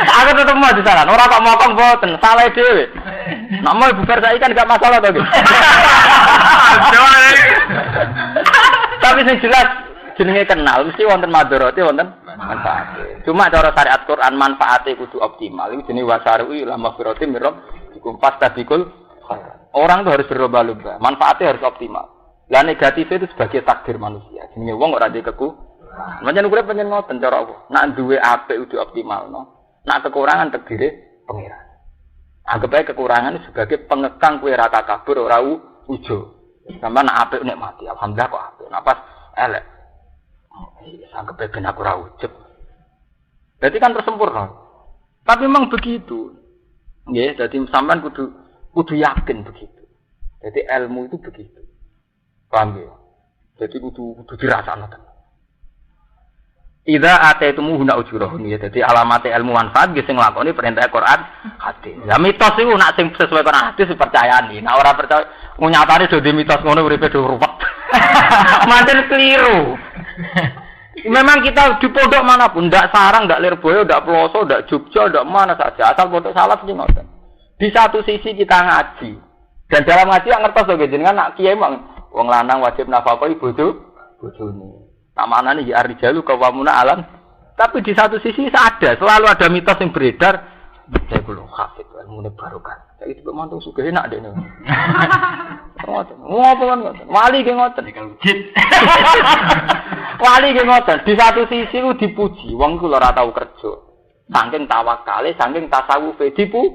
Aku tetep mau disalahno. Ora kok mokong boten, salah dhewe. Nek mau bubar saiki kan gak masalah to, Gus. Tapi sing jelas jenenge kenal mesti wonten madharate wonten manfaate. Cuma cara syariat Quran manfaate kudu optimal. Iki jenenge wasaru ila maghfiratin mir rabbikum fastabikul khairat. Orang tuh harus berlomba-lomba. Manfaatnya harus optimal. Lah negatifnya itu sebagai takdir manusia. Jenenge wong ora ndek keku. Pancen urip pancen ngoten cara apa? Nak duwe apik kudu optimal, no. Nak kekurangan takdire pengiran. Anggap ae kekurangan sebagai pengekang kowe ra takabur ora ujo. Sampai nak apik nek mati, alhamdulillah kok apik. Nak pas elek. Anggap ae ben aku ora ujub. Berarti kan tersempurna. Tapi memang begitu. Nggih, dadi sampean kudu yakin begitu. Jadi ilmu itu begitu. Paham ya? Jadi kudu dirasakno tenan. Idza ataitum huna ujurahun ya. Jadi alamat ilmu manfaat nggih sing nglakoni perintah Quran hadis. Ya mitos iku nak sing sesuai Quran hadis dipercayani. Nek ora percaya nyatane do di mitos ngono uripe do ruwet. Manten keliru. Memang kita di pondok manapun ndak Sarang, ndak Lirboyo, ndak Ploso, ndak Jogja, ndak mana saja asal pondok salaf sing ngoten. Di satu sisi kita ngaji. Dan dalam ngaji yang ngertos to jenengan nak kiai wong lanang wajib nafkahi bojone. Namanane ya ar-rijalu qawwamuna 'alan. Tapi di satu sisi selalu ada mitos yang beredar. Saya kulo hafid ilmune barokah. Saiki kok mantu sugih enak dene. Ngoten. Ngopo kan ngoten. Wali ge ngoten. Wali ge ngoten. Di satu sisi ku dipuji, wong iku ora tau kerja. Saking tawakale, saking tasawufe dipuji.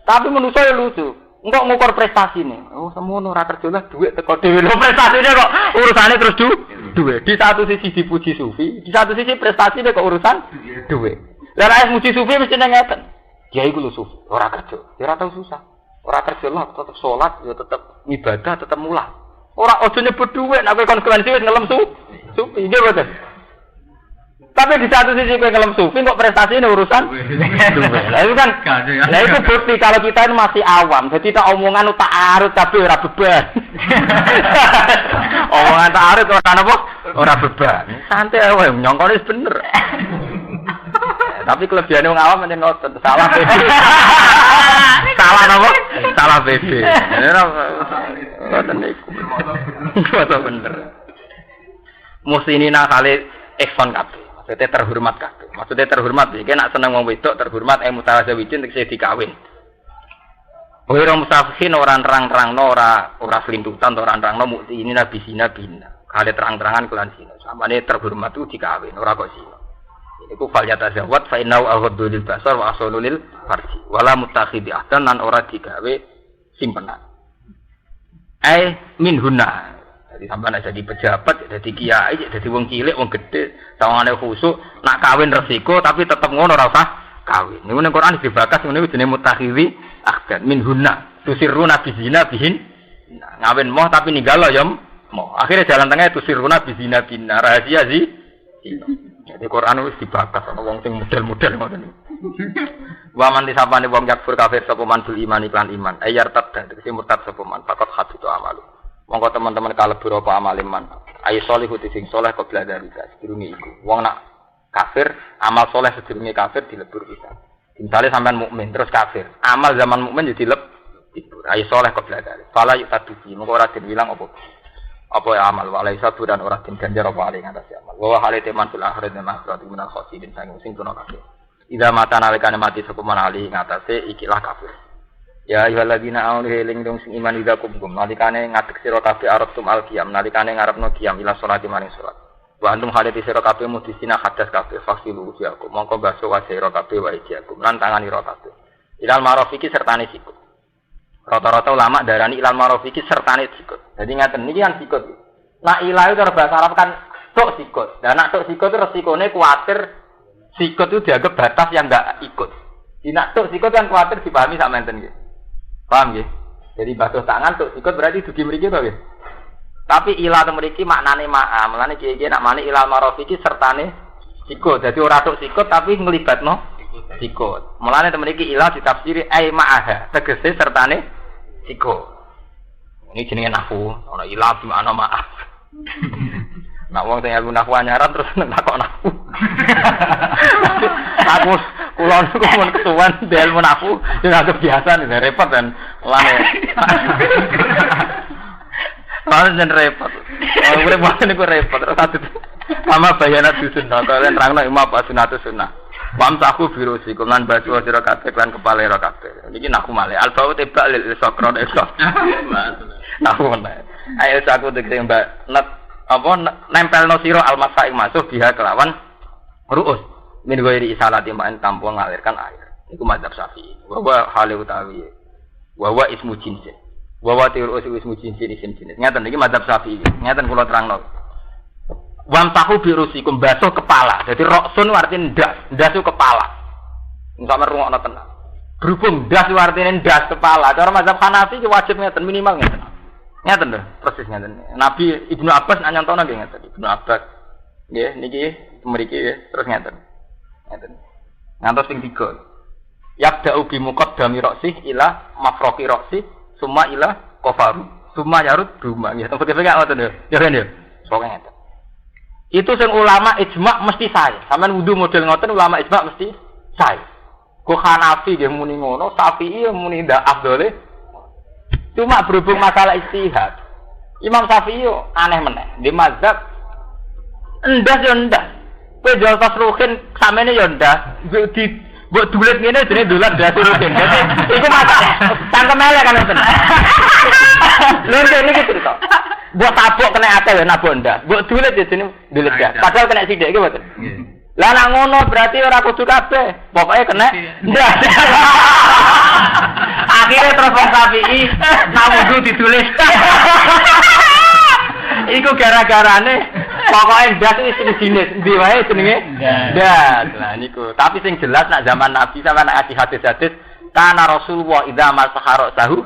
Tapi manusia ya lucu. Engkau ngukur prestasi nih. Oh, semono ora kerja lah duit teko dhewe. Lho prestasine kok urusane terus duit. Di satu sisi dipuji sufi, di satu sisi prestasine kok urusan duit. Lah nek muji sufi mesti ngeten. Kiai ku lho sufi, ora kerja. Ya ora tau susah. Ora kerja lah tetep salat, ya tetep ibadah, tetep mulah. Ora ojo nyebut duit, nek konsekuensi wis ngelem sufi. Nggih boten. Tapi di satu sisi kowe ngelem sufi kok prestasi ini urusan duwe. Lah itu kan. Lah itu bukti kalau kita ini masih awam. Jadi tak omongan tak arut tapi ora beban. Omongan tak arut ora napa? Ora beban. Santai wae nyongkone wis bener. Tapi kelebihane wong awam pancen ngoten, salah BB. Salah napa? Salah BB. Ngoten niku. Ngoten bener. Musinina kali ihsan kabeh. Maksudnya terhormat kabeh. Maksudnya terhormat iki nek seneng wong wedok terhormat mutazawijin tegese dikawin. Ora mustafihin ora terang-terangno ora selintutan ora nerangno mukti ini nabi sina bina. Kale terang-terangan kelan sina. Samane terhormat itu dikawin ora kok sina. Iku fal yatazawwad fa innahu aghaddu lil basar wa ahsanu lil farji. Wala mutakhidhi ahdan lan ora digawe simpenan. Minhunna. Jadi sampean jadi pejabat, jadi kiai, jadi wong cilik, wong gede, sawangane khusuk, nak kawin resiko tapi tetep ngono ora usah kawin. Niku ning Quran dibakas ngene iki jenenge mutakhidhi ahdan minhunna. Tusirruna bizina bihin. Ngawin moh tapi ninggalo ya moh. Akhirnya jalan tengah tusirruna bizina bin rahasia Jadi Quran wis dibakas ana wong sing model-model ngoten. Wa man disapane wong yakfur kafir sapa man bil iman iklan iman. Ayar tad tegese murtad sapa man fakot hatu amalu. Monggo teman-teman kalebur apa amal iman. Ayo salih uti sing saleh qabla dalika sedurunge iku. Wong nak kafir, amal saleh sedurunge kafir dilebur kita. Misalnya sampean mukmin terus kafir, amal zaman mukmin jadi dilebur. Ayo saleh qabla dalika. Fala yutadubi monggo ora dibilang apa ya amal walai satu dan ora den ganjar apa ali ngatas amal. Wa halite mantul akhirat dan akhirat minal khosidin sing tuna kabeh. Ida mata nalikane mati sapa man ali ngatasé ikilah kafir. Ya ayyuhalladzina amanu eling dong sing iman ida kumkum nalikane ngadeg sira kabeh arep alqiyam nalikane ngarepno qiyam ila salati maring salat. Wa antum halite sira kabeh mudisina hadas kabeh fasilu ujiakum mongko baso wa sira kabeh wa ijiakum lan tangan ira kabeh. Ilal marofiki sertane sikut. Rata-rata ulama darani ilal marofiki sertane sikut. Jadi ngaten niki kan sikut. Nah ilah itu bahasa Arab kan tok sikut. Dan nak tok sikut itu resikone kuatir sikut itu dianggap batas yang enggak ikut. Di nak tok sikut kan kuatir dipahami sak menten nggih. Paham nggih? Jadi basuh tangan tok sikut berarti dugi mriki to nggih. Tapi ilah te mriki maknane ma'a. Mulane kiye-kiye nak mani ilal marofiki sertane sikut. Jadi ora tok sikut tapi nglibatno sikut. Mulane te mriki ilah ditafsiri ai ma'aha. Tegese sertane sikut. Ini jenenge nahwu, ana ilah di ana maaf. Nak wong sing ilmu nahwu anyaran terus nakok nahwu. Aku kula niku mun ketuan ilmu nahwu sing anggap biasa nih repot dan lane. Lalu jen repot. Urip wae niku repot terus adut. Mama bayana dusun kalian terangno imam sunatu sunnah. Wamsahu birusi kulan baju sira kabeh lan kepala ira kabeh. Niki nahwu male alfau tibak lil sokron esok. Nahwu meneh. Ayo aku tegese mbak apa nempelno sira almasai masuk biha kelawan ruus. Min ghairi isalati ma'an tanpa ngalirkan air. Iku mazhab Syafi'i. Wa hale utawi. Wa ismu jinsin. Wa tiru ismu jinsin isim jenis. Ngaten iki mazhab Syafi'i. Ngaten kula terangno. Wamsahu birusikum basuh kepala. Jadi roksun artinya ndas itu kepala. Sampe rungokno tenan. Berhubung ndas artinya ndas kepala. Cara mazhab Hanafi wajib ngeten minimal ngeten. Ngeten lho, persis ngeten. Nabi Ibnu Abbas nyontono nggih ngeten. Ibnu Abbas nggih niki mriki terus ngeten. Ngeten. Ngantos ping 3. Yabda'u bi muqaddami ra'si ila mafraqi ra'si summa ila qafaru. Summa yarud duma. Nggih, tempat iki ngoten lho. Ya kan ya. Pokoke ngeten. Itu sing ulama ijma mesti sae. Sampeyan wudu model ngoten ulama ijma mesti sae. Kok Hanafi nggih muni ngono, Syafi'i muni ndak afdole. Cuma berhubung masalah istihad. Imam Syafi'i aneh meneh. Di mazhab endas yo endas. Kowe jual tas ruhin samene yo endas. Mbok dulet ngene jenenge dolan das ruhin. Dadi iku masalah. Cangkem elek kan ngoten. Lha niki cerita. Buat tabuk kena ate ya nabuk ndak. Buat dulet ya jenenge dulet gas. Padahal kena sithik iki mboten. Lah nek ngono berarti ora kudu kabeh. Pokoke kena ndak. Akhire terus wong Syafi'i nawudu ditulis. Iku gara-garane pokoke ndas iku jenis ndi wae jenenge ndas. Lah niku. Tapi sing jelas nak zaman Nabi sampe nak hadis-hadis kana Rasulullah idza masahara sahu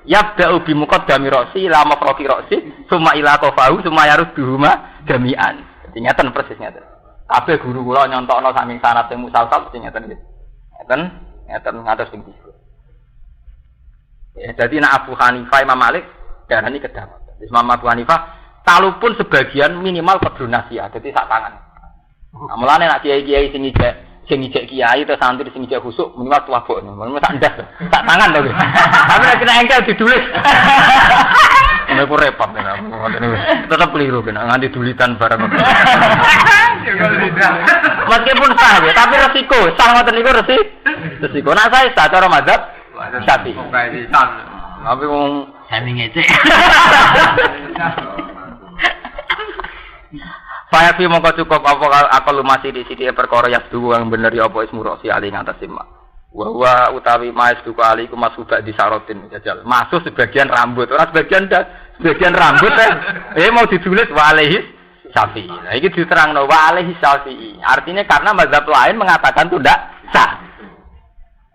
yabda'u bi muqaddami ra'si ila mafraqi ra'si summa ila qafahu summa yarudduhuma jami'an. Dadi ngeten persis ngeten. Kabeh guru kula nyontokno saking sanad sing musalsal sing ngeten iki. Ngeten ngatos ping 3. Ya, dadi nek Abu Hanifah Imam Malik darani kedamaian. Wis Imam Abu Hanifah talupun sebagian minimal kudu nasihat. Dadi sak tangan. Mulane nek kiai-kiai sing ijek kiai atau santri sing ijek khusuk minimal tuwabok. Minimal sak ndas. Sak tangan to. Tapi nek kena engkel ditulis. Nek ku repot tenan. Tetep keliru kena nganti dulitan barang. Meskipun sah ya, tapi resiko. Sah ngoten niku resiko. Nek saya sah cara mazhab Syafi'i. Tapi wong sami ngecek. Saya fi mongko cukup apa akal masih di sini perkara yang dua yang bener ya apa ismu rosi ali ngatas simak. Wa utawi mais duka ali ku masuk di sarotin jajal. Masuk sebagian rambut, ora sebagian rambut mau ditulis wa alaihi Syafi'i. Nah iki diterangno wa alaihi Syafi'i. Artinya karena mazhab lain mengatakan itu ndak sah.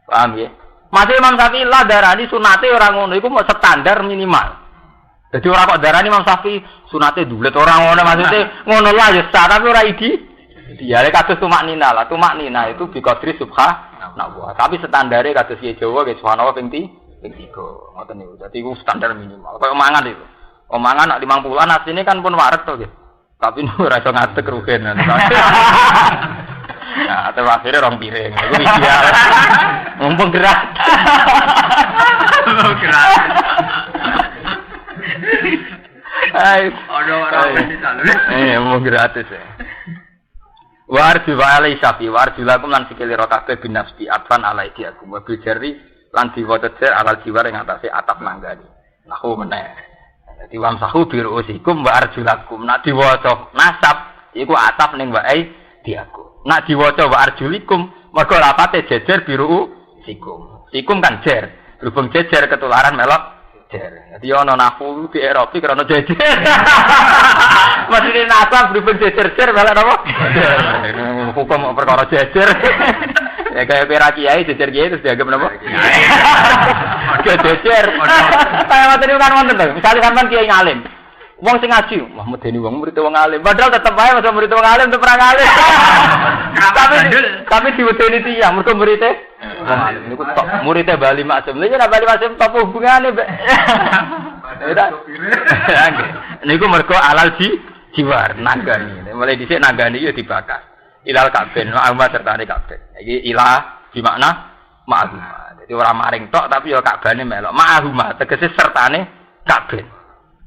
Paham ya? Masih Imam Syafi'i lah darani sunate ora ngono iku mau standar minimal. Jadi orang kok darani Imam Syafi'i sunate dulet orang ngono maksudnya ngono lah ya sah tapi ora Ya lek kados tumak nina lah, tumak nina itu bi qadri subhanallah. Tapi standare kados kiye Jawa ge subhanallah ping 3, ngoten niku. Dadi iku standar minimal. Kayak omangan itu. Omangan nak 50-an asline kan pun waret to nggih. Tapi ora iso ngadeg rugen. Nah, atau akhirnya orang piring. Itu ideal. Mumpung gerak. Gerak. Ada orang di sana. Mau gratis ya. Warju alai sapi, warju lakum lan sikile ro kabeh binafsi atfan alai diaku. Mobil jari lan diwaca jer alal jiwar ing atase atap nanggani. Nahu meneh. Dadi wamsahu biru usikum wa arjulakum. Nak diwaca nasab iku atap ning wae diaku. Nak diwaca wa arjulikum mergo rapate jejer biru sikum. Sikum kan jer. Berhubung jejer ketularan melok jer. Dadi ana nafu di Eropa krana jejer. Maksudnya nasab berhubung jejer-jer melok napa? Hukum perkara jejer. Ya kayak pera kiai jejer kiai terus dianggap napa? Jejer. Kayak materi kan wonten to. Misale sampean kiai ngalim. Wong sing ngaji, wah medeni wong murid wong alim. Padahal tetep wae masa murid wong alim tetep ora alim. Tapi diwedeni tiyang mergo murid wong alim niku tok murid Bali Maksum. Lha nek Bali Maksum top hubungane, Mbak. Niku mergo alal jiwar nagani. Mulai dhisik nagani yo dibakar. Ilal kabeh, ma'amah sertane kabeh. Iki ilah di makna ma'ahuma. Dadi ora maring tok tapi yo kabehane melok. Ma'ahuma tegese sertane kabeh.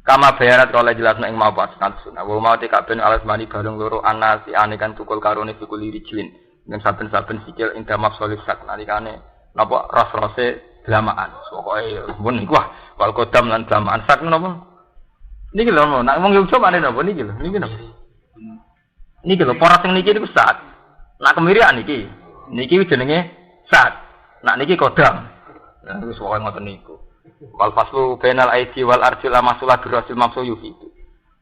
Kama bayarat kalau jelasna ing mau paskan sunah. Wa mau kabeh alasmani balung loro anasi ane kan tukul karone tukul rijlin. Dengan saben-saben sikil indah mafsolif sak nalikane napa ras-rase dlamaan. Pokoke mun niku wal kodam lan dlamaan sak napa. Niki lho nek wong yo coba napa niki lho. Niki lho poros sing niki niku sak. Nak kemirian niki. Niki jenenge sak. Nak niki kodam. Nah wis pokoke ngoten niku. Wal faslu bainal aidi wal arjul amasulah birasil mamsu yufidu.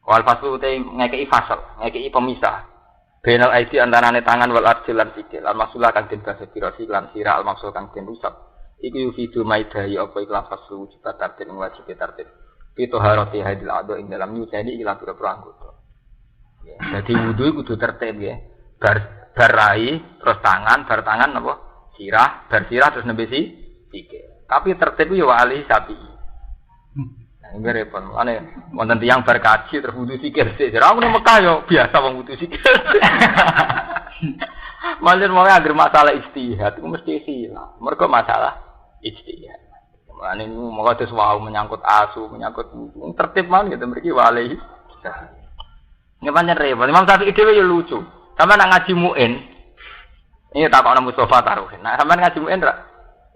Wal faslu te ngekeki fasal, ngekeki pemisah. Bainal aidi antarane tangan wal arjul lan sikil. Al masulah kang den basa birasi lan sira al mamsu kang den rusak. Iki yufidu maidai apa ikhlas faslu wujud tartib ing wajib tartib. Pito harati hadil ado ing dalam nyuceni ilang pira-pira anggota. Ya, dadi wudu kudu tertib ya. Bar rai terus tangan, bar tangan apa? Sirah, bar sirah terus nembe sikil. Tapi tertib yo wali sapi. Nah, ini repot. Ane wonten tiyang bar kaji terus wudu sikil sik. Ora ngono Mekah yo biasa wong wudu sikil. Malah mau agar masalah ijtihad itu mesti silah. Mergo masalah ijtihad. Mulane monggo terus wau menyangkut asu, menyangkut tertib man gitu mriki wali. Nggih pancen repot. Imam Syafi'i dhewe yo lucu. Sampe nak ngaji muin. Ini takokno Mustofa Taruhin. Nah, sampean ngaji muin ra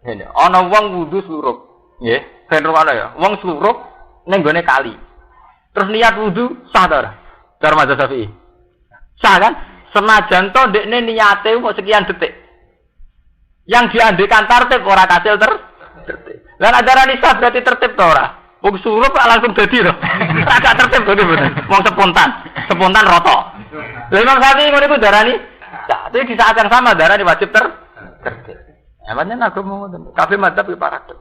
ini, ana wong wudu sluruk, nggih, ben ana ya. Wong sluruk ning gone kali. Terus niat wudu sah ta ora? Cara mazhab Syafi'i. Sah kan? Senajan to ndekne niate kok sekian detik. Yang diandekan tertib ora kasil tertib. Lah ajaran sah berarti tertib to ora? Wong sluruk kok langsung dadi to. Ora gak tertib to bener. Wong spontan roto. Lah Imam Syafi'i ngono iku darani. Tapi di saat yang sama darani wajib tertib. Emangnya aku mau ngoten. Kabeh madzhab iki paradok.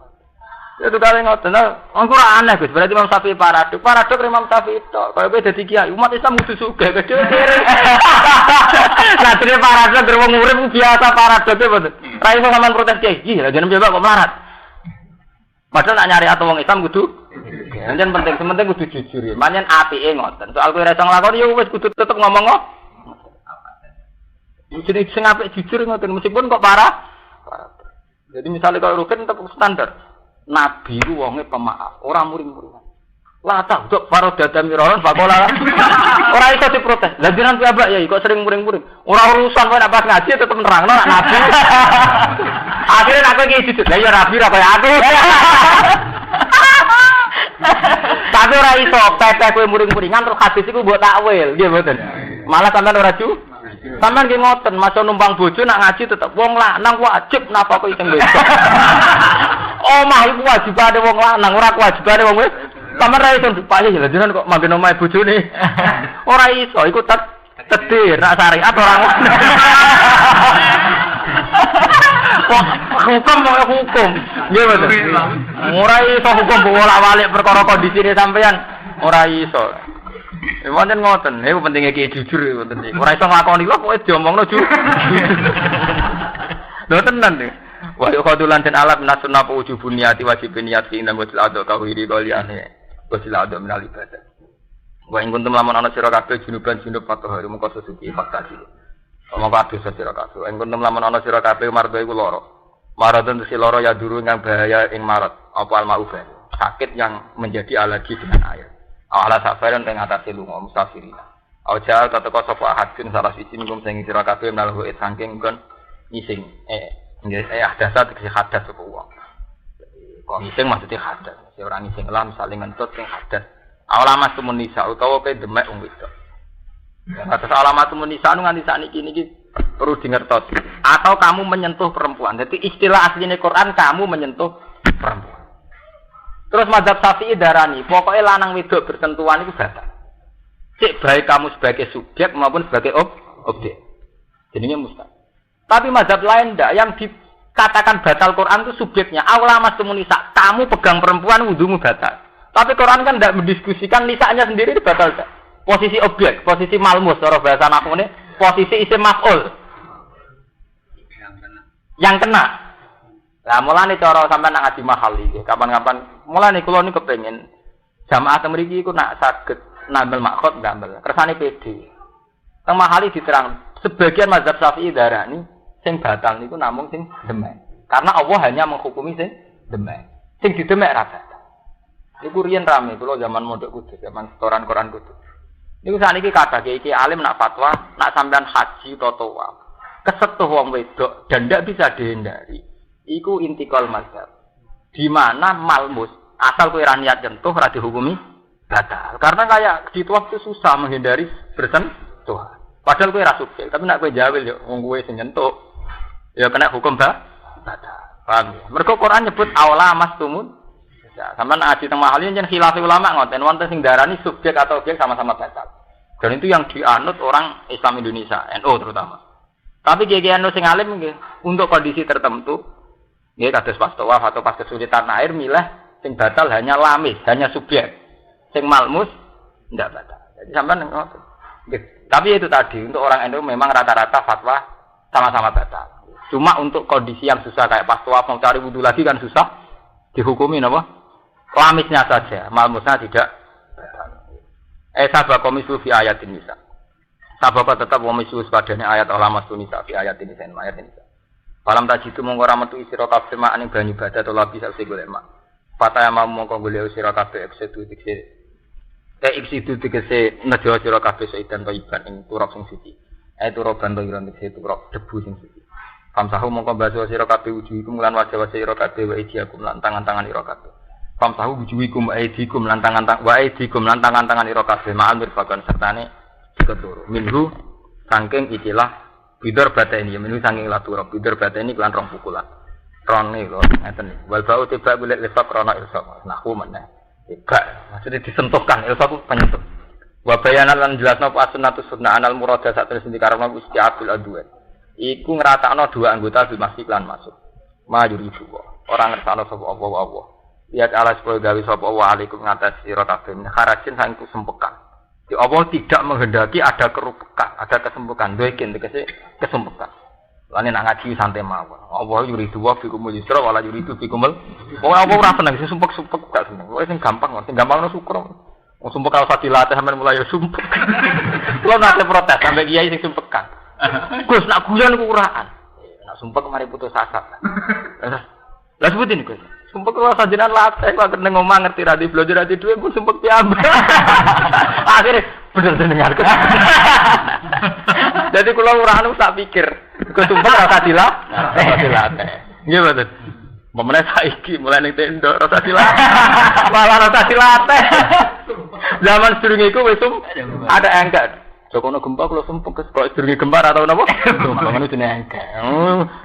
Ya itu kali ngoten. Wong ora aneh Gus. Berarti Imam Syafi'i paradok. Paradok Imam Syafi'i tok. Kaya kowe dadi kiai, umat Islam kudu sugih gede. Lah dene paradok wong urip biasa paradok e mboten. Ra iso sampean protes kiai. Ih, lha jeneng mbak kok melarat. Padahal nak nyari atau wong Islam kudu Yang penting kudu jujur ya. Manyen apike ngoten. Soal kowe ra iso nglakoni ya wis kudu tetep ngomong kok. Jadi sing apik jujur ngoten meskipun kok parah. Jadi misalnya kalau rugen tetap standar. Nabi ku wonge pemaaf, ora muring-muringan. Lah tak dok paro dadam miroran bakola. Ora iso diprotes. Lah jenengan piyambak ya kok sering muring-muring. Ora urusan kowe nek pas ngaji tetep nerangno nek Nabi. Akhirnya aku iki jujur. Lah ya Nabi ra kaya aku. Tapi ora iso pepe kowe muring-muringan terus hadis iku mbok takwil, nggih mboten. Malah sampean ora sampeyan ki ngoten, maca numpang bojo nak ngaji tetep wong lanang wajib napa kok iseng wedok. Omah iku wajibane wong lanang, ora kewajibane wong wedok. Sampeyan ra iso dipayu ya jenengan kok manggen omahe bojone. Ora iso, iku tedir nak syariat ora ngono. Hukum mau hukum. Nggih mboten. Ora iso hukum bolak-balik perkara kondisine sampeyan. Ora iso. Pancen ngoten, niku pentinge ki jujur ngoten iki. Ora iso nglakoni lho pokoke diomongno jujur. Lho tenan iki. Wa yuqadulan den alat nasunna wujubun niati wajibin niat fi inna wajil ado kawiri doliyane. Wajil ado minal ibadah. Wa ing kuntum lamun ana sira kabeh junuban junub fatahari mung suci fakta iki. Omong kabeh sira kabeh. Ing kuntum lamun ana sira kabeh mardo iku lara. Maradun si lara ya duru kang bahaya ing marad. Apa al-ma'ufah. Sakit yang menjadi alergi dengan air. Ala safaran teng atase lunga musafirina. Aja teteko sapa ahadun salah siji ngum sing sira kabeh menawa saking kon ngising. Nggih hadas tegese hadas sapa wong. Kok ngising maksudnya hadas. Si ora ngising lah misale ngentut sing hadas. Alamat tumunisa utawa pe demek wong wedok. Atas alamat tumunisa anu nganti sakniki niki perlu dingertos. Atau kamu menyentuh perempuan. Jadi istilah aslinya Quran kamu menyentuh perempuan. Terus mazhab Syafi'i darani, pokoknya lanang wedok bersentuhan itu batal. Cek baik kamu sebagai subjek maupun sebagai objek. Jadinya mustahil. Tapi mazhab lain ndak, yang dikatakan batal Quran itu subjeknya. Aula mastumunisa, kamu pegang perempuan wudumu batal. Tapi Quran kan ndak mendiskusikan nisanya sendiri itu batal ndak. Posisi objek, posisi malmus, cara bahasa nahwu ini, posisi isim maf'ul. Yang kena. Lah mulane cara sampean nak ngaji mahal iki, kapan-kapan mulane kula niku kepengin jamaah teng mriki iku nak saged nambel makhot nambel. Kersane PD. Teng mahal diterang sebagian mazhab Syafi'i darani sing batal niku namung sing demek. Karena Allah hanya menghukumi sing demek. Sing didemek ra batal. Niku riyen rame kula zaman mondok kudus, zaman setoran Quran kudus. Niku sakniki kathah iki alim nak fatwa, nak sampean haji utawa kesetuh wong wedok dan ndak bisa dihindari. Iku intikal mazhab. Di mana malmus asal kowe ra niat nyentuh ora dihukumi batal. Karena kayak di waktu susah menghindari bersentuhan. Padahal kowe ra subjek, tapi nek kowe jawil yo wong kowe sing nyentuh ya kena hukum batal. Paham ya? Mergo Quran nyebut aula mastumun. Ya, sampean aji teng mahal yen khilaf ulama ngoten wonten sing darani subjek atau objek sama-sama batal. Dan itu yang dianut orang Islam Indonesia, NU terutama. Tapi kiai-kiai NU sing alim nggih untuk kondisi tertentu nggih kados pas tawaf atau pas kesulitan air milah sing batal hanya lamis, hanya subjek. Sing malmus ndak batal. Jadi sampean ngoten. Tapi itu tadi untuk orang NU memang rata-rata fatwa sama-sama batal. Cuma untuk kondisi yang susah kayak pas tawaf mau cari wudu lagi kan susah dihukumi napa? Lamisnya saja, malmusnya tidak batal. Sabab komisu fi ayatin nisa. Sabab tetap komisu padane ayat ulama sunisa fi ayatin nisa ayat nisa. Falam tajitu mongko ra metu sira kabeh mak ning banyu badat utawa bisa golek mak. Fataya mau mongko golek sira kabeh eksitu dikse. Eksitu dikse nejo sira kabeh seidan toiban ing turap sing suci. Turaban toiban dikse turap debu sing suci. Famsahu mongko baso sira kabeh wujuhikum lan wajah sira kabeh wa ijiakum lan tangan-tangan ira kabeh. Famsahu wujuhikum aidikum lan tangan-tangan wa aidikum lan tangan-tangan ira kabeh ma'al mirfaqan sertane keturu. Minhu saking ikilah bidor bata ini, menu sanging laturok bidor bata ini kelan rong pukulan, rone lho, ngeten nih. Wal bau tiba golek lesak rono ilsak, nah mana? Tiba, maksudnya disentuhkan ilsak itu penyentuh. Wabayanan lan jelasno as-sunnatu sunnah anal murada saat terus dikarepno isti'abul adwan. Iku ngeratakno dua anggota bil masjid lan masuk. Majur ibu orang ngersano sapa apa. Lihat ala sepuluh gawe sapa wa alaikum ngatas sira kabeh kharajin sang kesempekan. Di Allah tidak menghendaki ada kerupukan, ada kesembuhan. Doikin tegese kesembuhan. Lane nak ngaji santai mawon. Allah yuridu wa fikumul yusra wala yuridu fikumul. Wong apa ora seneng sing sumpek-sumpek gak seneng. Wong sing gampang, sing gampang syukur. Wong sumpek kalau usah dilatih sampean mulai sumpek. Kulo nate protes sampe kiai sing sumpekan. Gus nak guyon ku uraan. Nak sumpek mari putus asa. Lah sebutin Gus. Sumpek kalau sajenan latih kok nang omah ngerti ra di belajar di duwe pun sumpek piambak. Akhire bener dengar. Jadi kula urane tak pikir, kok sumpek rasa dilatih. Nggih mboten. Pemene saiki mulai ning tenda rasa dilatih. Malah rasa dilatih. Zaman sedurunge iku wis ada engkek. Jokono gempa kula sumpek kok sedurunge gempa ora tau napa? Sumpek ngono jenenge engkek.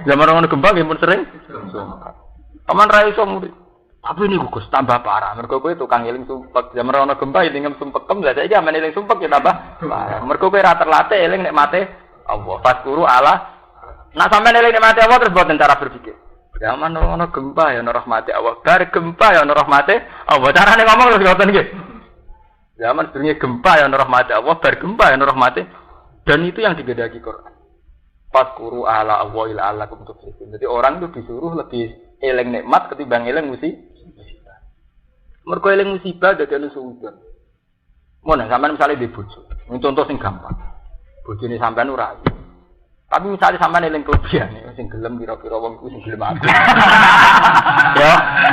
Zaman ono gempa nggih pun sering sumpek. Paman ra iso murid. Tapi niku Gus tambah parah. Mergo kowe tukang eling sumpek. Zaman ana gempa eling sumpekem. Lah saiki amen eling sumpek ya tambah parah. Mergo kowe ra terlatih eling nikmate Allah. Faskuru Allah. Nak sampean eling nikmate Allah terus boten cara berpikir. Zaman ana gempa ya ana rahmate Allah. Bar gempa ya ana rahmate Allah. Carane ngomong terus ngoten nggih. Zaman dunia gempa ya rahmat Allah, bar gempa ya rahmati. Dan itu yang digedaki Quran. Fadkuru ala Allahil alakum tuflihun. Jadi orang itu disuruh lebih eling nikmat ketimbang eling musibah. Mergo eling musibah dadi anu suudon. Mun sampean misale di bojo, contoh sing gampang. Bojone sampean ora. Tapi misalnya sampean eling kelebihane sing gelem kira-kira wong iku sing gelem aku. Yo,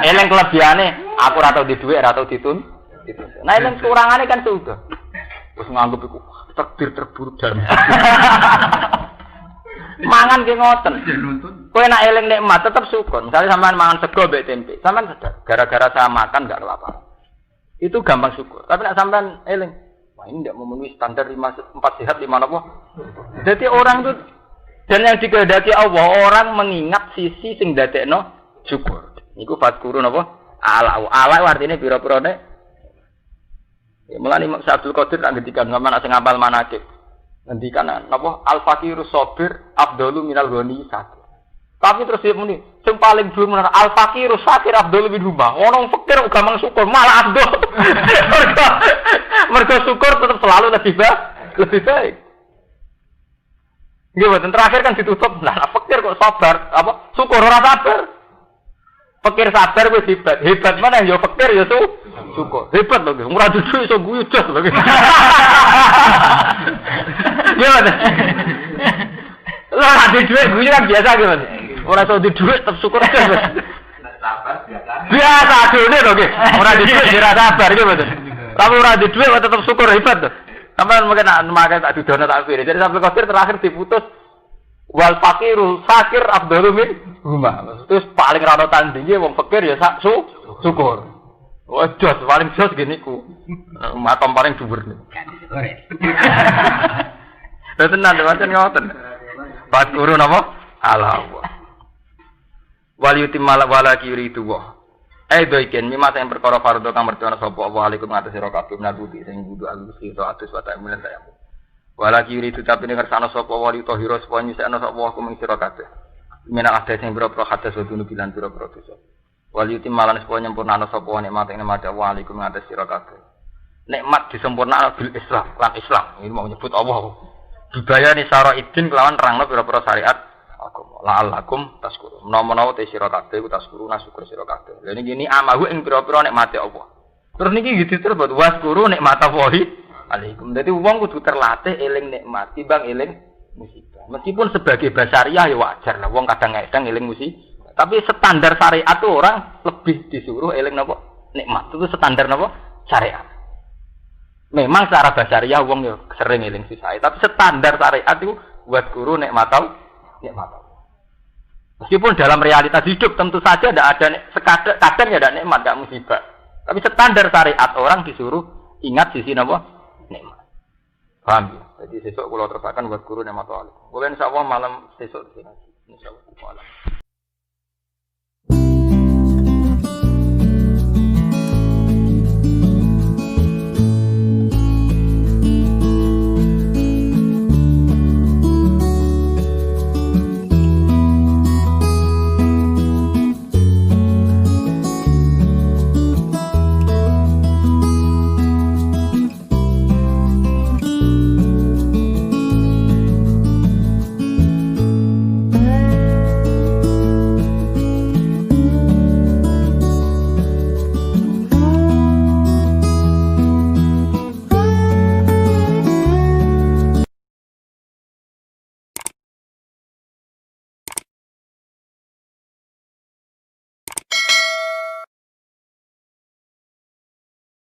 eling kelebihane aku ora tau di dhuwit, ora tau ditun. Nah, eling kurangane kan sudah. Wis nganggep iku takdir terburuk dan. Mangan ki ngoten. Kowe nek eling nikmat tetep syukur. Misalnya sampean mangan sego mbek tempe, sampean sadar gara-gara saya makan enggak kelaparan. Itu gampang syukur. Tapi nek sampean eling, wah ini enggak memenuhi standar 4 sehat 5 apa. Jadi orang itu dan yang dikehendaki Allah, orang mengingat sisi sing dadekno syukur. Niku fadkurun apa? Ala artine pira-pira nek mulane Imam Abdul Qadir tak ngendikan sampean sing ngapal manakib. Ngendikan napa al-faqirus sabir afdalu minal ghani sakir. Tapi terus dia muni, sing paling dhuwur menawa al-faqirus sakir afdalu min huma. Ono fakir gampang syukur malah abdul. Mergo syukur tetap selalu lebih baik. Nggih mboten terakhir kan ditutup. Lah fakir kok sabar, apa syukur ora sabar. Fakir sabar wis hebat. Hebat mana ya fakir ya syukur. Hebat lho, ora dudu iso guyu jos lho. Gimana? Lah ada duit guyu kan biasa gitu. Ora iso di duit tetep syukur aja. Sabar biasa. Biasa adune lho nggih. Ora di duit ora sabar gitu. Tapi ora di duit tetep syukur hebat to. Sampeyan mungkin makan tak dudono tak kira. Jadi sampai kafir terakhir diputus wal faqiru sakir afdalu min huma. Terus paling rano tandinge wong fakir ya syukur. Oh, jos paling jos gini ku. Matom paling dhuwur. Lha tenan pancen ngoten. Fadkuru napa? Allah. Wal yutimmal wala yuridu wa. Do iken mimma sing perkara fardhu kang mertana sapa Allah alaikum ngatas sira kabeh nabi sing kudu alusi to atus wa ta'mulan tayamu. Wala yuridu tapi ning kersane sapa wali tahira sapa nyisakno sapa wa kuming sira kabeh. Menak ade sing boro-boro hadas wadune bilan boro-boro dosa. Wal yutimmalan sapa nyempurnana sapa nikmat ing nikmat wa alaikum ngatas sira kabeh. Nikmat disempurnakno bil Islam lan Islam. Ini mau nyebut Allah. Dibayani syara'idin kelawan nerangno pira-pira syariat agama. La'allakum tashkurun. Menawa-menawa te sira kabeh ku tashkuruna syukur sira kabeh. Lha niki amahu ing pira-pira nikmate Allah. Terus niki gitu terus buat waskuru nikmata wahi alaikum. Dadi wong kudu terlatih eling nikmat timbang eling musibah. Meskipun sebagai basariah ya wajar lah wong kadang-kadang eling musibah. Tapi standar syariat tuh orang lebih disuruh eling napa nikmat. Itu standar napa syariat. Memang secara basariah wong ya sering eling sisai, tapi standar syariat itu buat guru nikmatau. Meskipun dalam realitas hidup tentu saja tidak ada kadang ya ada nikmat, tidak musibah. Tapi standar syariat orang disuruh ingat sisi napa nikmat. Paham ya? Jadi sesuk kula terusaken buat guru nikmatau. Boleh insyaallah malam sesuk di sini. Insyaallah.